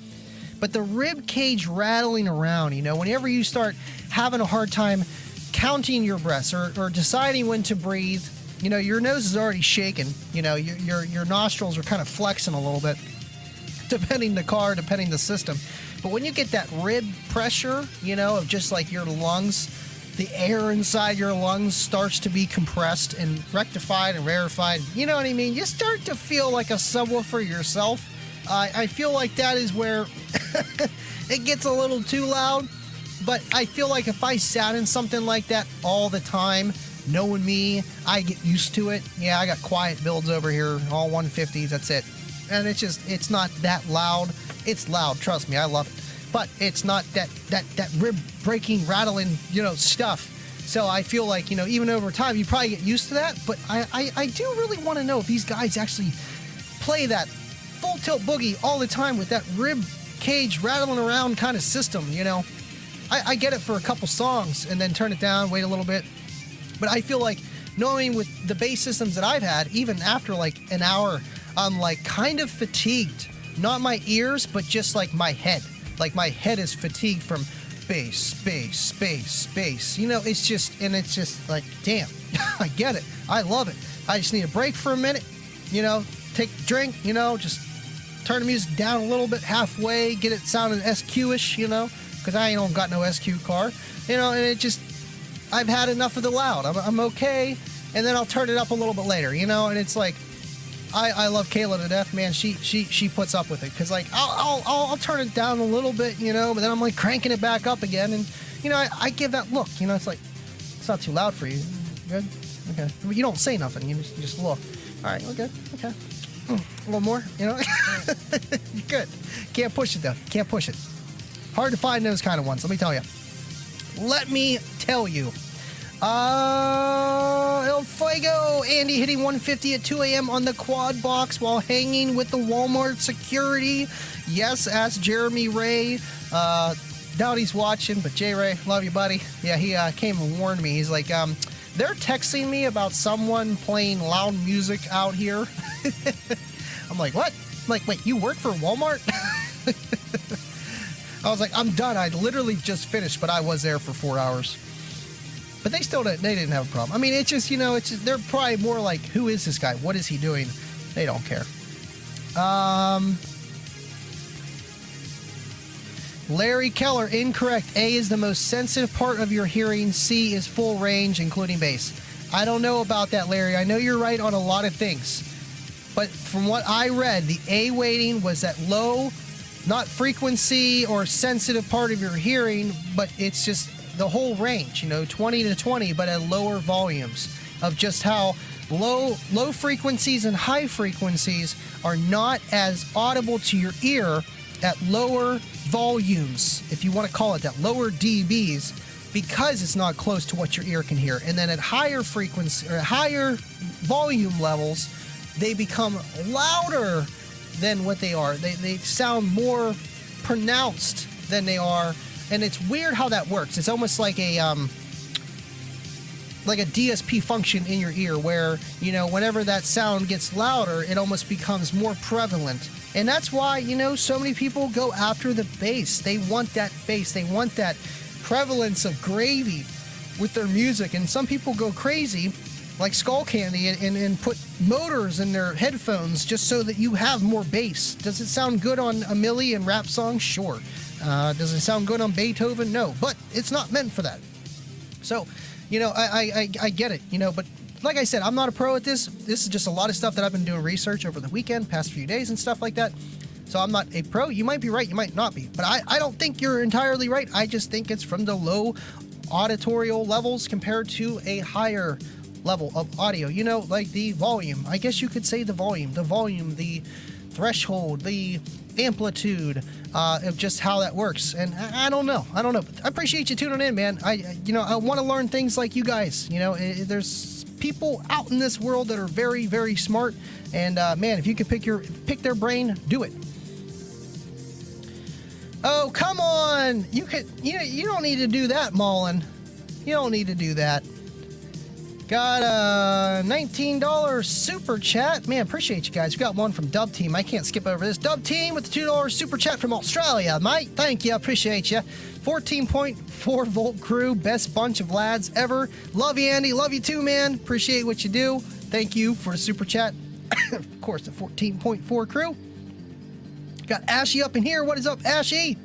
But the rib cage rattling around, you know, whenever you start having a hard time counting your breaths or deciding when to breathe, you know, your nose is already shaking. You know, your nostrils are kind of flexing a little bit, depending the car, depending the system. But when you get that rib pressure, you know, of just like your lungs, the air inside your lungs starts to be compressed and rectified and rarefied. You know what I mean? You start to feel like a subwoofer yourself. I feel like that is where it gets a little too loud. But I feel like if I sat in something like that all the time, knowing me, I get used to it. Yeah, I got quiet builds over here, all 150s, that's it. And it's not that loud. It's loud, trust me, I love it. But it's not that rib breaking, rattling, you know, stuff. So I feel like, you know, even over time, you probably get used to that. But I do really want to know if these guys actually play that full tilt boogie all the time with that rib cage rattling around kind of system, you know. I get it for a couple songs and then turn it down, wait a little bit. But I feel like knowing with the bass systems that I've had, even after like an hour, I'm like kind of fatigued. Not my ears, but just like my head. Like my head is fatigued from bass. You know, it's just like, damn, I get it. I love it. I just need a break for a minute, you know, take a drink, you know, just turn the music down a little bit halfway, get it sounding SQ-ish, you know, because I ain't got no SQ car, you know, and it just, I've had enough of the loud. I'm okay, and then I'll turn it up a little bit later, you know, and it's like, I love Kayla to death, man. She puts up with it, because like I'll turn it down a little bit, you know, but then I'm like cranking it back up again, and you know, I give that look, you know, it's like, it's not too loud for you. Good, okay. But you don't say nothing. You just look. All right, we're good. Okay. A little more, you know. Good. Can't push it though. Can't push it. Hard to find those kind of ones. Let me tell you. El Fuego, Andy hitting 150 at 2 a.m. on the quad box while hanging with the Walmart security. Yes, ask Jeremy Ray. Doubt he's watching, but J Ray, love you, buddy. Yeah, he came and warned me. He's like, they're texting me about someone playing loud music out here. I'm like, what? I'm like, wait, you work for Walmart? I was like, I'm done. I literally just finished, but I was there for 4 hours. But they didn't have a problem. I mean, it's just, you know, they're probably more like, who is this guy? What is he doing? They don't care. Larry Keller, incorrect. A is the most sensitive part of your hearing. C is full range, including bass. I don't know about that, Larry. I know you're right on a lot of things. But from what I read, the A weighting was that low, not frequency or sensitive part of your hearing, but it's just the whole range, you know, 20 to 20, but at lower volumes, of just how low frequencies and high frequencies are not as audible to your ear at lower volumes, if you want to call it that, lower dBs, because it's not close to what your ear can hear. And then at higher frequency or higher volume levels, they become louder than what they are. They sound more pronounced than they are. And it's weird how that works. It's almost like a DSP function in your ear where, you know, whenever that sound gets louder, it almost becomes more prevalent. And that's why, you know, so many people go after the bass. They want that bass. They want that prevalence of gravy with their music. And some people go crazy, like Skull Candy, and put motors in their headphones just so that you have more bass. Does it sound good on a Millie and rap songs? Sure. Does it sound good on Beethoven? No, but it's not meant for that. So, you know, I get it, you know, but like I said, I'm not a pro at this. This is just a lot of stuff that I've been doing research over the weekend, past few days and stuff like that. So I'm not a pro. You might be right, you might not be. But I don't think you're entirely right. I just think it's from the low auditorial levels compared to a higher level of audio. You know, like the volume. I guess you could say the volume, the threshold, the amplitude of just how that works. And I don't know. I appreciate you tuning in, man. I want to learn things like you guys. You know, there's people out in this world that are very, very smart. And man, if you could pick their brain, do it. Oh, come on! You don't need to do that, Mullen. You don't need to do that. Got a $19 super chat. Man, appreciate you guys. We got one from Dub Team. I can't skip over this. Dub Team with the $2 super chat from Australia, mate. Thank you. Appreciate you. 14.4 volt crew. Best bunch of lads ever. Love you, Andy. Love you too, man. Appreciate what you do. Thank you for the super chat. Of course, the 14.4 crew. Got Ashy up in here. What is up, Ashy?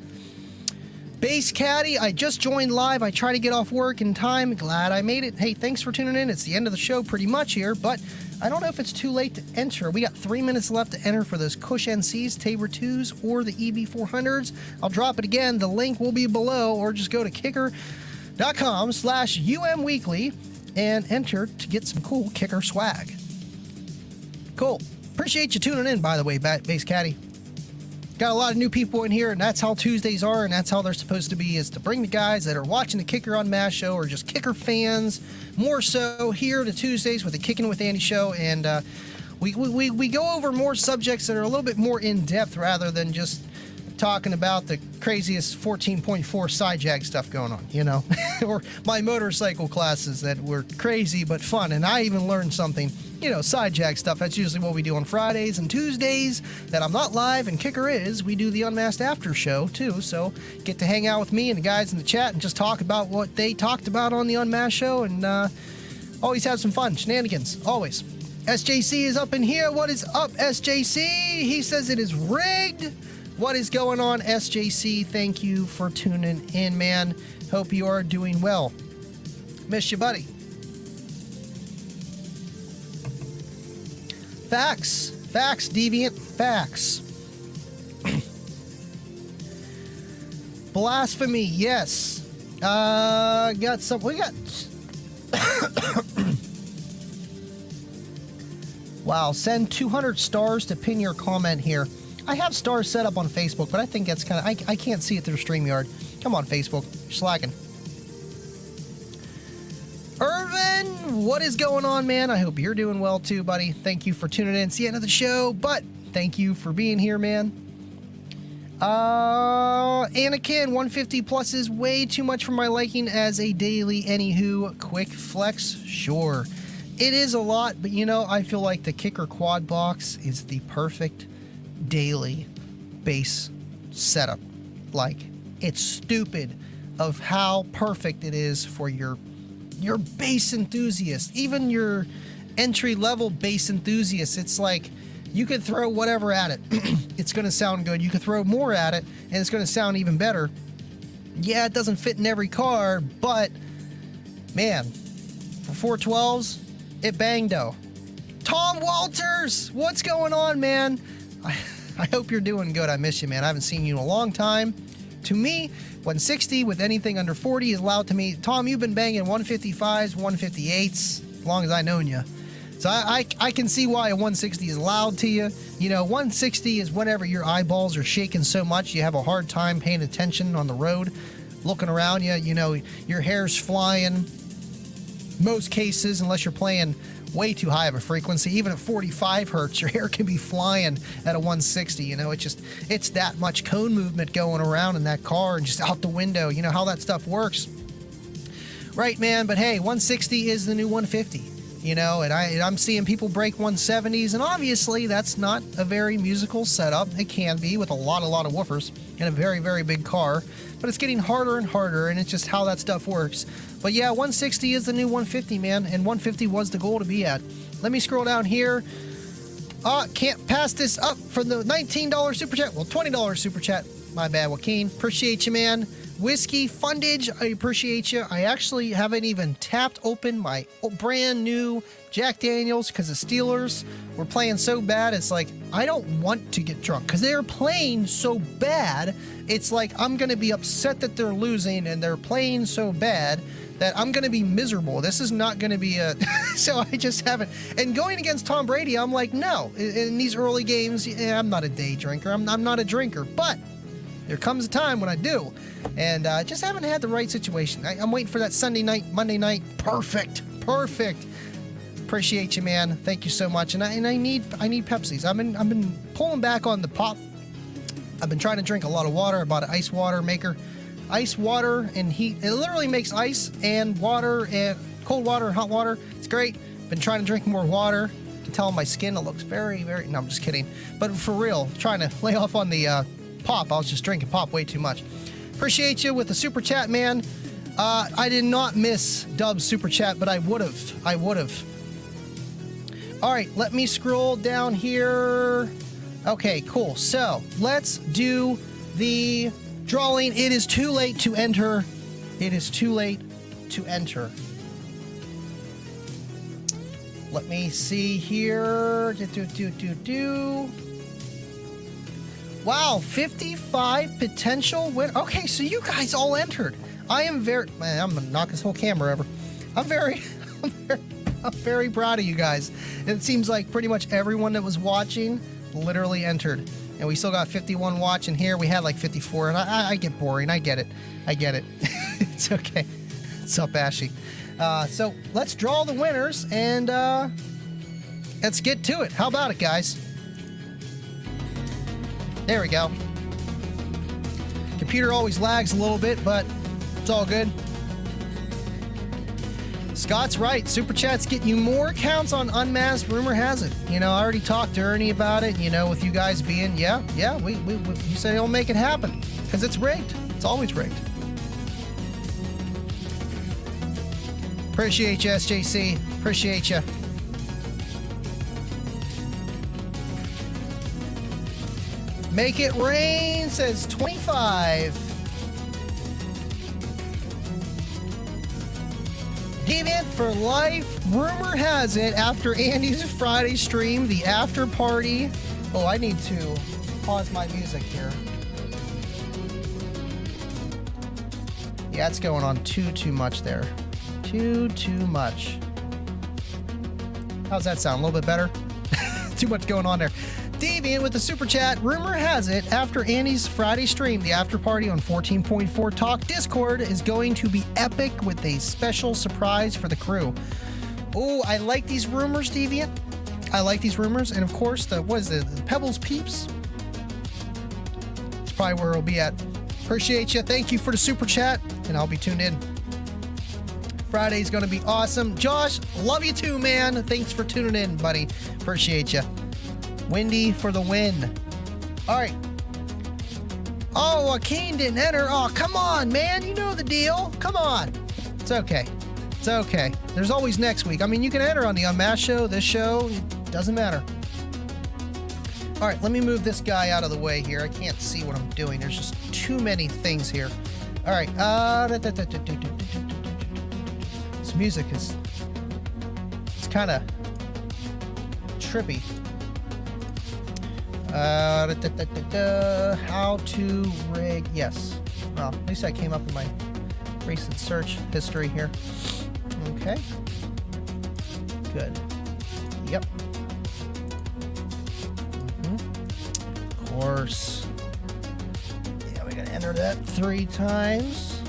Bass Caddy, I just joined live. I try to get off work in time. Glad I made it. Hey, thanks for tuning in. It's the end of the show pretty much here, but I don't know if it's too late to enter. We got 3 minutes left to enter for those Cush NCs, Tabor 2s, or the EB400s. I'll drop it again. The link will be below, or just go to kicker.com/umweekly and enter to get some cool Kicker swag. Cool. Appreciate you tuning in, by the way, Bass Caddy. Got a lot of new people in here, and that's how Tuesdays are, and that's how they're supposed to be, is to bring the guys that are watching the Kicker on Mass show or just Kicker fans more so here to Tuesdays with the Kickin' with Andy show, and we go over more subjects that are a little bit more in-depth rather than just talking about the craziest 14.4 side jag stuff going on, you know, or my motorcycle classes that were crazy but fun, and I even learned something. You know, side jag stuff. That's usually what we do on Fridays and Tuesdays that I'm not live, and Kicker is. We do the Unmasked After Show, too, so get to hang out with me and the guys in the chat and just talk about what they talked about on the Unmasked show, and always have some fun. Shenanigans, always. SJC is up in here. What is up, SJC? He says it is rigged. What is going on, SJC? Thank you for tuning in, man. Hope you are doing well. Miss you, buddy. Facts, Deviant, facts. Blasphemy, yes. We got. Wow, send 200 stars to pin your comment here. I have stars set up on Facebook, but I think that's kind of, I can't see it through StreamYard. Come on, Facebook, you're slacking. Irvin, what is going on, man? I hope you're doing well too, buddy. Thank you for tuning in. It's the end of the show, but thank you for being here, man. Anakin, 150 plus is way too much for my liking as a daily. Anywho, quick flex, sure. It is a lot, but you know, I feel like the Kicker quad box is the perfect daily bass setup. Like, it's stupid of how perfect it is for your bass enthusiast, even your entry-level bass enthusiast. It's like you could throw whatever at it. It's going to sound good. You could throw more at it, and it's going to sound even better. Yeah, it doesn't fit in every car, but man, for 412s, it banged-o. Tom Walters, what's going on, man? I hope you're doing good. I miss you, man. I haven't seen you in a long time. To me, 160 with anything under 40 is loud to me. Tom, you've been banging 155s, 158s, as long as I've known you. So I can see why a 160 is loud to you. You know, 160 is whenever your eyeballs are shaking so much you have a hard time paying attention on the road, looking around you. You know, your hair's flying. Most cases, unless you're playing way too high of a frequency, even at 45 hertz, your hair can be flying at a 160. You know, it's that much cone movement going around in that car and just out the window. You know how that stuff works, right, man? But hey, 160 is the new 150. You know, and I'm seeing people break 170s, and obviously that's not a very musical setup. It can be with a lot of woofers in a very, very big car, but it's getting harder and harder, and it's just how that stuff works. But yeah, 160 is the new 150, man, and 150 was the goal to be at. Let me scroll down here. Can't pass this up for the $19 super chat. Well, $20 super chat. My bad, Joaquin. Appreciate you, man. Whiskey Fundage, I appreciate you. I actually haven't even tapped open my brand new Jack Daniels because the Steelers were playing so bad. It's like, I don't want to get drunk because they're playing so bad. It's like, I'm going to be upset that they're losing and they're playing so bad that I'm going to be miserable. This is not going to be a... So I just haven't... And going against Tom Brady, I'm like, no. In these early games, yeah, I'm not a day drinker. I'm not a drinker. But there comes a time when I do. And I just haven't had the right situation. I'm waiting for that Sunday night, Monday night. Perfect. Appreciate you, man. Thank you so much. And I need Pepsis. I've been pulling back on the pop. I've been trying to drink a lot of water. I bought an ice water maker. Ice water and heat. It literally makes ice and water and cold water and hot water. It's great. Been trying to drink more water. You can tell on my skin it looks very, very... No, I'm just kidding. But for real, trying to lay off on the pop. I was just drinking pop way too much. Appreciate you with the super chat, man. I did not miss Dub's super chat, but I would have. All right, let me scroll down here. Okay, cool. So let's do the drawing. It is too late to enter. Let me see here. Wow, 55 potential win. Okay, so you guys all entered. I'm gonna knock this whole camera over. I'm very proud of you guys. It seems like pretty much everyone that was watching literally entered. And we still got 51 watching here. We had like 54, and I get boring. I get it. It's okay. What's up, Ashy? So let's draw the winners, and let's get to it. How about it, guys? There we go. Computer always lags a little bit, but it's all good. Scott's right. Super Chat's getting you more accounts on Unmasked. Rumor has it. You know, I already talked to Ernie about it, you know, with you guys being, yeah, we you said he'll make it happen. Because it's rigged. It's always rigged. Appreciate you, SJC. Appreciate you. Make it rain, says 25. Deviant for life. Rumor has it, after Andy's Friday stream, the after party. Oh, I need to pause my music here. Yeah, it's going on too much there. Too much. How's that sound? A little bit better? Too much going on there. Deviant with the super chat. Rumor has it, after Annie's Friday stream, the after party on 14.4 Talk Discord is going to be epic with a special surprise for the crew. Oh, I like these rumors, Deviant. I like these rumors. And of course, the Pebbles Peeps. It's probably where it'll be at. Appreciate you. Thank you for the super chat, and I'll be tuned in. Friday's going to be awesome. Josh, love you too, man. Thanks for tuning in, buddy. Appreciate you. Windy for the win. All right. Oh, Joaquin didn't enter. Oh, come on, man. You know the deal. Come on. It's okay. It's okay. There's always next week. I mean, you can enter on the Unmasked show, this show. It doesn't matter. All right, let me move this guy out of the way here. I can't see what I'm doing. There's just too many things here. All right. This music is... It's kind of trippy. How to rig... Yes. Well, at least I came up in my recent search history here. Okay. Good. Yep. Of course. Yeah, we gotta enter that 3 times.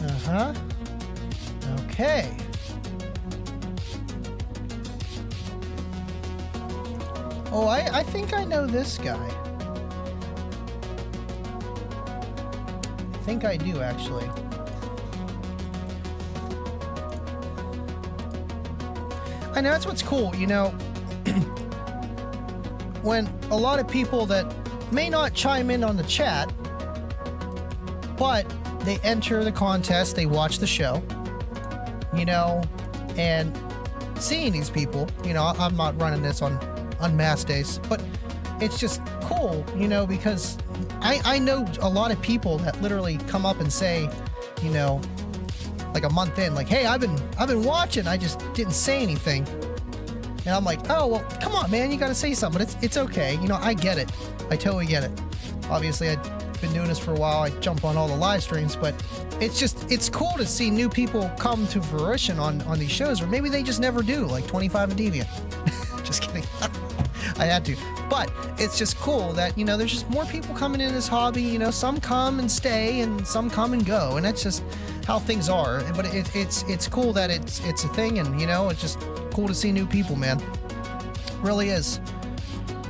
Uh-huh. Okay. Oh, I think I know this guy. I think I do, actually. I know, that's what's cool, you know, when a lot of people that may not chime in on the chat, but they enter the contest, they watch the show, you know, and seeing these people, you know, I'm not running this on Unmasked days, but it's just cool, you know, because I know a lot of people that literally come up and say, you know, like a month in, like, hey, I've been watching, I just didn't say anything. And I'm like, oh, well, come on, man, you got to say something. It's okay. You know, I get it. I totally get it. Obviously, I've been doing this for a while. I jump on all the live streams, but it's cool to see new people come to fruition on these shows, or maybe they just never do, like 25 and Deviant. Just kidding. I had to. But it's just cool that, you know, there's just more people coming in this hobby. You know, some come and stay and some come and go. And that's just how things are. But it's cool that it's a thing, and, you know, it's just cool to see new people, man. Really is.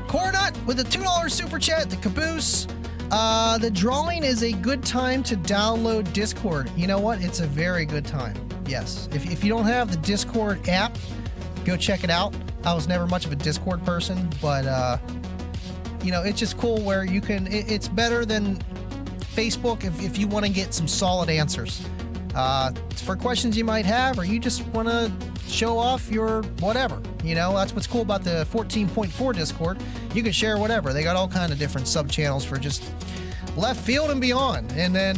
Cornut with a $2 super chat, the caboose. The drawing is a good time to download Discord. You know what? It's a very good time. Yes. If you don't have the Discord app, go check it out. I was never much of a Discord person, but you know, it's just cool where you can. It's better than Facebook if you want to get some solid answers for questions you might have, or you just want to show off your whatever. You know, that's what's cool about the 14.4 Discord. You can share whatever. They got all kind of different sub channels for just left field and beyond. And then,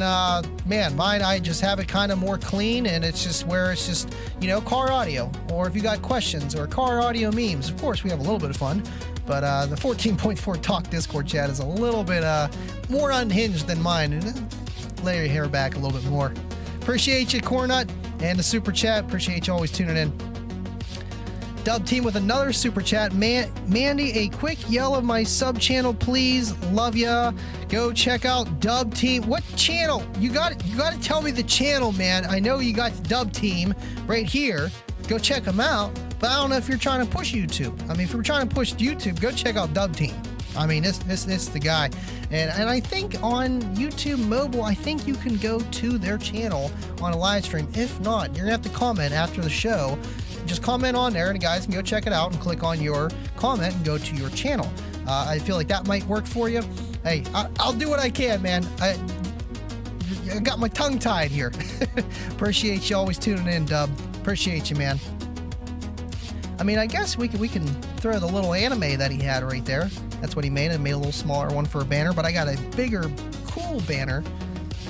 man, mine, I just have it kind of more clean, and it's just where it's just, you know, car audio, or if you got questions or car audio memes. Of course, we have a little bit of fun, but the 14.4 Talk Discord chat is a little bit more unhinged than mine. And lay your hair back a little bit more. Appreciate you, Cornut, and the super chat. Appreciate you always tuning in. Dub Team with another super chat. Mandy, a quick yell of my sub channel, please. Love ya. Go check out Dub Team. What channel? You got to tell me the channel, man. I know you got Dub Team right here. Go check them out. But I don't know if you're trying to push YouTube. I mean, if you're trying to push YouTube, go check out Dub Team. I mean, this is the guy. And I think on YouTube mobile, I think you can go to their channel on a live stream. If not, you're gonna have to comment after the show. Just comment on there, and guys can go check it out and click on your comment and go to your channel. I feel like that might work for you. Hey, I'll do what I can, man. I got my tongue tied here. Appreciate you always tuning in, Dub. Appreciate you, man. I mean, I guess we can throw the little anime that he had right there. That's what he made. I made a little smaller one for a banner, but I got a bigger, cool banner,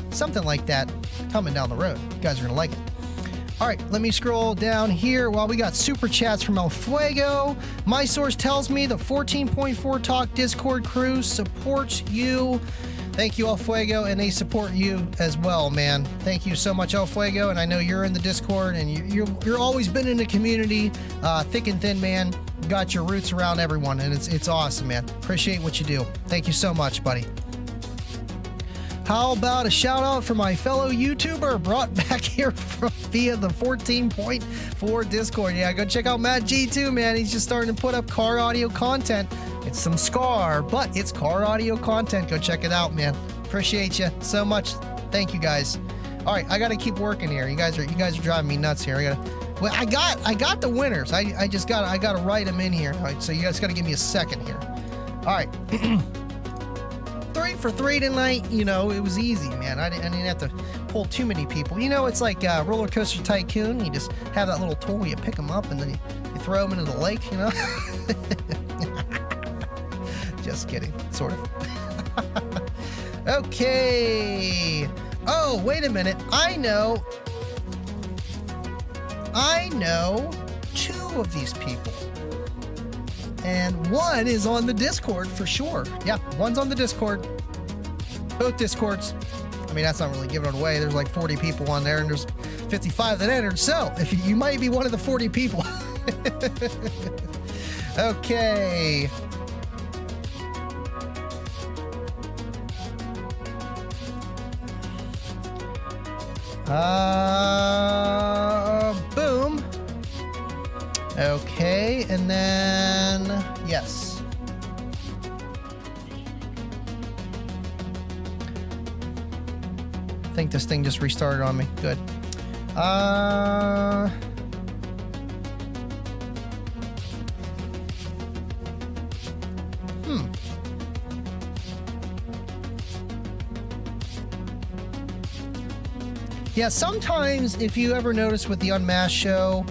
something like that, coming down the road. You guys are gonna like it. All right, let me scroll down here. Well, we got super chats from El Fuego. My source tells me the 14.4 Talk Discord crew supports you. Thank you, El Fuego, and they support you as well, man. Thank you so much, El Fuego, and I know you're in the Discord, and you're always been in the community, thick and thin, man. You got your roots around everyone, and it's awesome, man. Appreciate what you do. Thank you so much, buddy. How about a shout out for my fellow YouTuber brought back here via the 14.4 Discord? Yeah, go check out Matt G too, man. He's just starting to put up car audio content. It's some Scar, but it's car audio content. Go check it out, man. Appreciate you so much. Thank you, guys. All right, I got to keep working here. You guys are driving me nuts here. I got the winners. I got to write them in here. All right, so you guys got to give me a second here. All right. 3 for 3 tonight. You know, it was easy, man. I didn't have to pull too many people. You know, it's like Roller Coaster Tycoon. You just have that little tool, you pick them up, and then you throw them into the lake, you know? Just kidding, sort of. Okay. Oh, wait a minute. I know 2 of these people. And one is on the Discord for sure. Yeah, one's on the Discord. Both Discords. I mean, that's not really giving it away. There's like 40 people on there, and there's 55 that entered. So, if you might be one of the 40 people. Okay. Boom. Okay, and then, yes. I think this thing just restarted on me. Good. Yeah, sometimes, if you ever notice with the Unmasked show,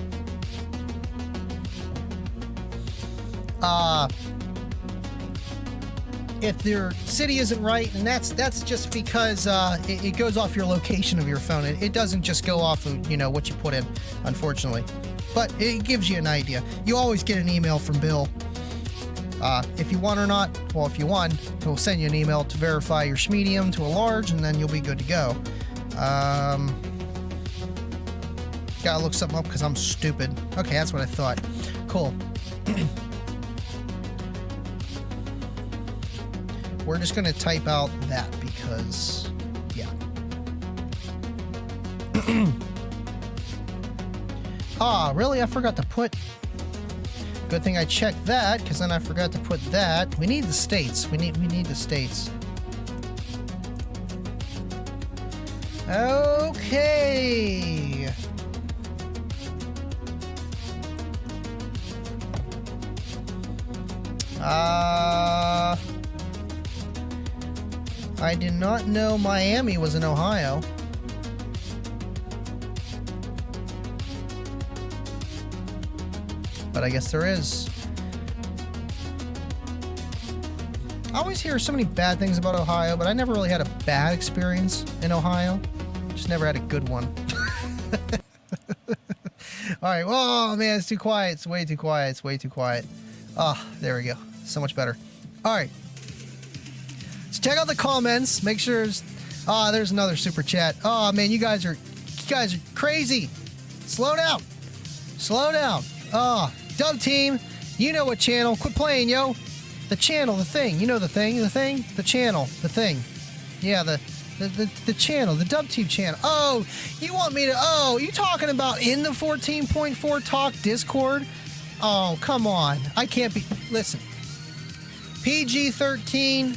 if your city isn't right, and that's just because it goes off your location of your phone. It doesn't just go off of, you know, what you put in, unfortunately. But it gives you an idea. You always get an email from Bill. If you want or not, well, if you want, he'll send you an email to verify your medium to a large, and then you'll be good to go. Gotta look something up because I'm stupid. Okay, that's what I thought. Cool. We're just gonna type out that because, yeah. Ah, really? I forgot to put... Good thing I checked that, because then I forgot to put that. We need the states. We need the states. Okay. I did not know Miami was in Ohio. But I guess there is. I always hear so many bad things about Ohio, but I never really had a bad experience in Ohio. Just never had a good one. Alright, oh man, it's too quiet. It's way too quiet. It's way too quiet. Ah, oh, there we go. So much better. Alright. So check out the comments. Make sure there's... Ah, there's another super chat. Oh man, you guys are crazy. Slow down. Slow down. Oh, Dub Team, you know what channel. Quit playing, yo. The channel, the thing. You know the thing, the channel, the thing. Yeah, the channel, the Dub Team channel. Oh, you want me to... Oh, you talking about in the 14.4 Talk Discord? Oh, come on. I can't be... Listen. PG-13.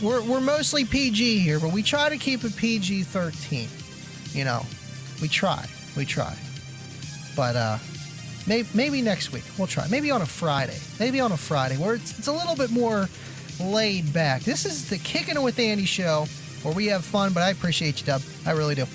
We're mostly PG here, but we try to keep it PG-13. You know, we try. But, maybe next week we'll try. Maybe on a Friday. Where it's a little bit more laid back. This is the Kickin' It with Andy show where we have fun, but I appreciate you, Dub. I really do.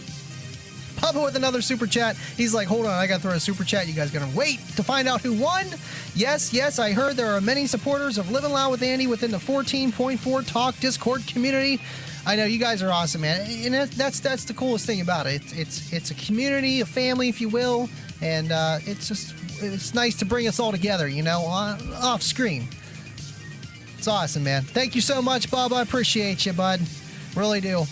Papa with another super chat. He's like, hold on, I gotta throw a super chat. You guys gonna wait to find out who won? Yes, I heard there are many supporters of Living Loud with Andy within the 14.4 Talk Discord community. I know you guys are awesome, man. And that's the coolest thing about it. It's a community, a family, if you will. And it's nice to bring us all together, you know, off screen. It's awesome, man. Thank you so much, Bob. I appreciate you, bud. Really do.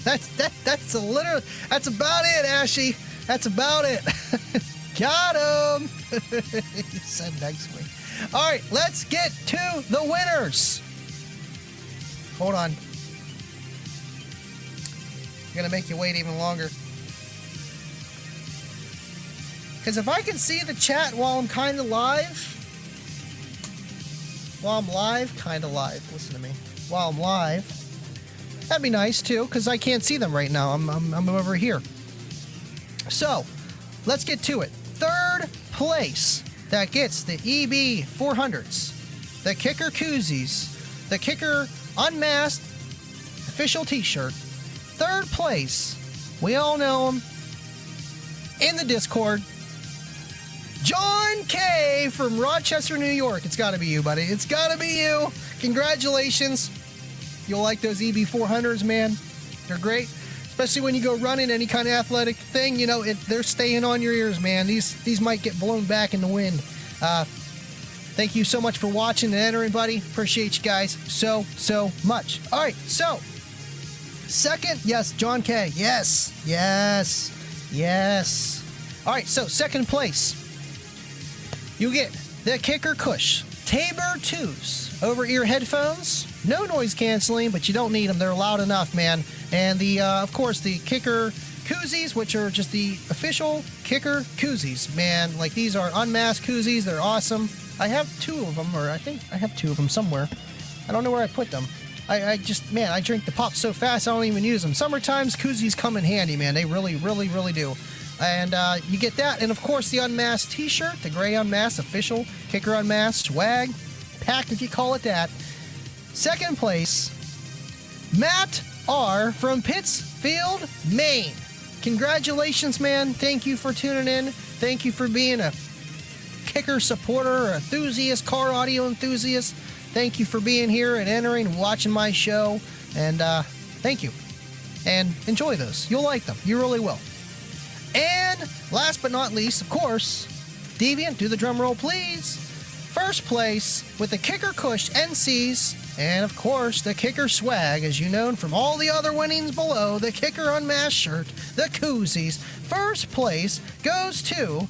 That's about it, Ashy. That's about it. Got him. He said next week. All right, let's get to the winners. Hold on. I'm gonna make you wait even longer. Because if I can see the chat while I'm kind of live, listen to me, while I'm live, that'd be nice too, because I can't see them right now. I'm over here. So, let's get to it. Third place that gets the EB 400s, the Kicker koozies, the Kicker unmasked official t-shirt. Third place, we all know him in the Discord, John K. from Rochester, New York. It's got to be you, buddy. It's got to be you. Congratulations. You'll like those EB 400s, man. They're great. Especially when you go running any kind of athletic thing, you know, they're staying on your ears, man. These might get blown back in the wind. Thank you so much for watching and entering, buddy. Appreciate you guys so much. All right, so second, yes, John K. Yes. All right, so second place. You get the Kicker Cush Tabor 2s over-ear headphones. No noise canceling, but you don't need them. They're loud enough, man. And the, of course, the Kicker koozies, which are just the official Kicker koozies, man. Like, these are unmasked koozies. They're awesome. I have two of them, or I think I have two of them somewhere. I don't know where I put them. I just, man, I drink the pop so fast I don't even use them. Summertime's koozies come in handy, man. They really do. And you get that, and of course the unmasked t-shirt, the gray unmasked official Kicker unmasked swag pack, if you call it that. Second place, Matt R. from Pittsfield, Maine. Congratulations, man. Thank you for tuning in. Thank you for being a Kicker supporter or enthusiast, car audio enthusiast, thank you for being here and entering and watching my show. And thank you. And enjoy those. You'll like them. You really will. And last but not least, of course, Deviant, do the drum roll, please. First place with the Kicker Cush NCs, and of course, the Kicker swag, as you know from all the other winnings below, the Kicker Unmasked shirt, the koozies. First place goes to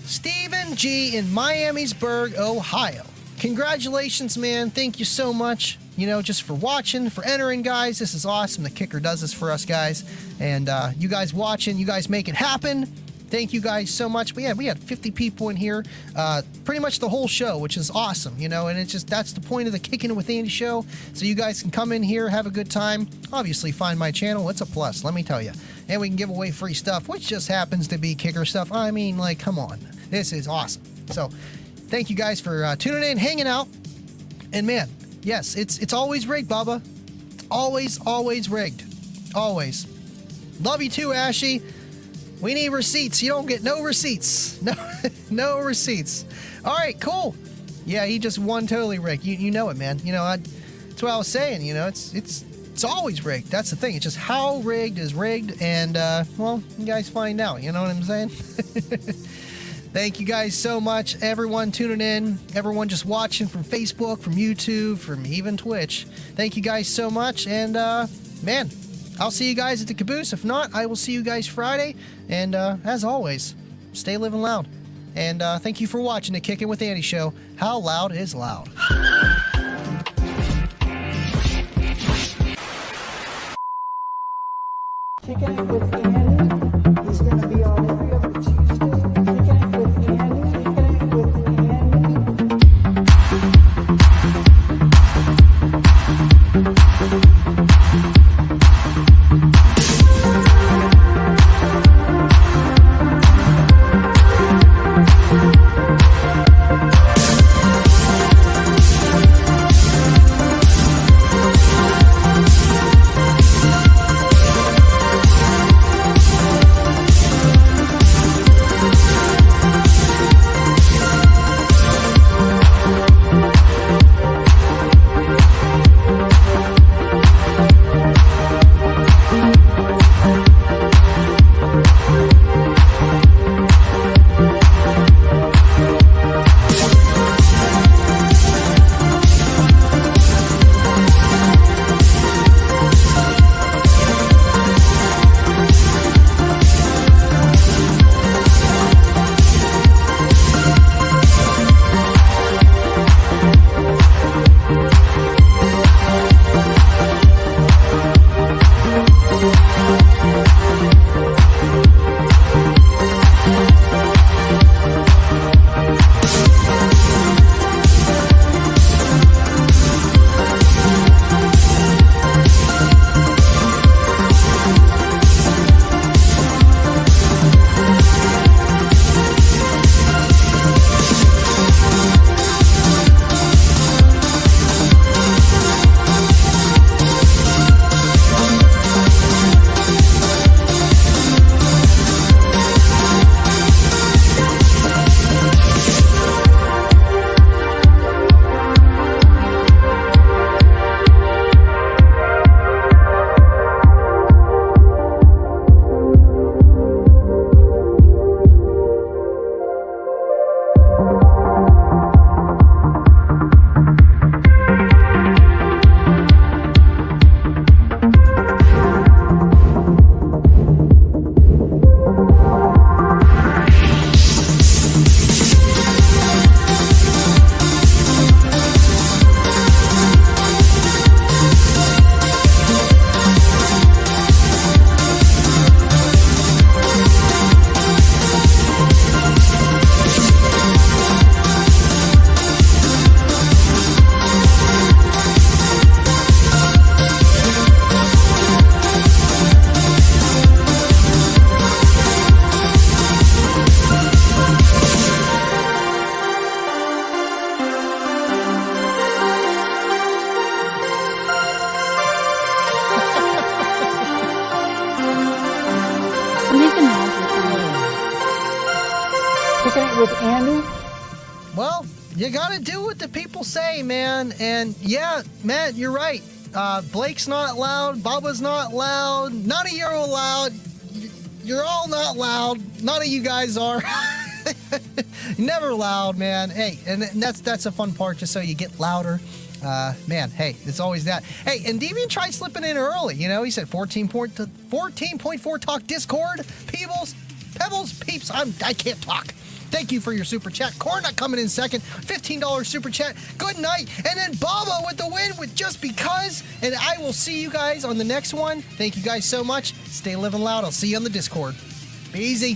Stephen G. in Miamisburg, Ohio. Congratulations, man. Thank you so much, just for watching, for entering, guys. This is awesome. The Kicker does this for us, guys. And you guys watching, you guys make it happen. Thank you guys so much. We had 50 people in here, pretty much the whole show, which is awesome, and it's just, that's the point of the Kickin' with Andy show. So you guys can come in here, have a good time. Obviously, find my channel. It's a plus, let me tell you. And we can give away free stuff, which just happens to be Kicker stuff. I mean, like, come on. This is awesome. So thank you guys for tuning in, hanging out. And man, yes, it's always rigged, Bubba. Always rigged. Always. Love you too, Ashy. We need receipts. You don't get no receipts. No receipts. All right, cool. Yeah, he just won totally rigged. You know it, man. That's what I was saying. It's always rigged. That's the thing. It's just how rigged is rigged, and well, you guys find out. You know what I'm saying? Thank you guys so much, everyone tuning in, everyone just watching from Facebook, from YouTube, from even Twitch. Thank you guys so much, and man, I'll see you guys at the caboose. If not, I will see you guys Friday. And as always, stay living loud. And thank you for watching the Kickin' with Andy show. How loud is loud? Kicking It with Andy is going to be on every other Tuesday. Kicking It with Andy. Kicking It with Andy. You gotta do what the people say, man. And yeah, Matt, you're right. Blake's not loud. Bubba's not loud. None of you are loud. You're all not loud. None of you guys are. Never loud, man. Hey, and that's a fun part, just so you get louder. Man, hey, it's always that. Hey, and Deviant tried slipping in early. You know, he said 14.4 talk Discord. Pebbles, peeps. I can't talk. Thank you for your super chat. Cornut coming in second. $15 super chat. Good night. And then Baba with the win with Just Because. And I will see you guys on the next one. Thank you guys so much. Stay living loud. I'll see you on the Discord. Be easy.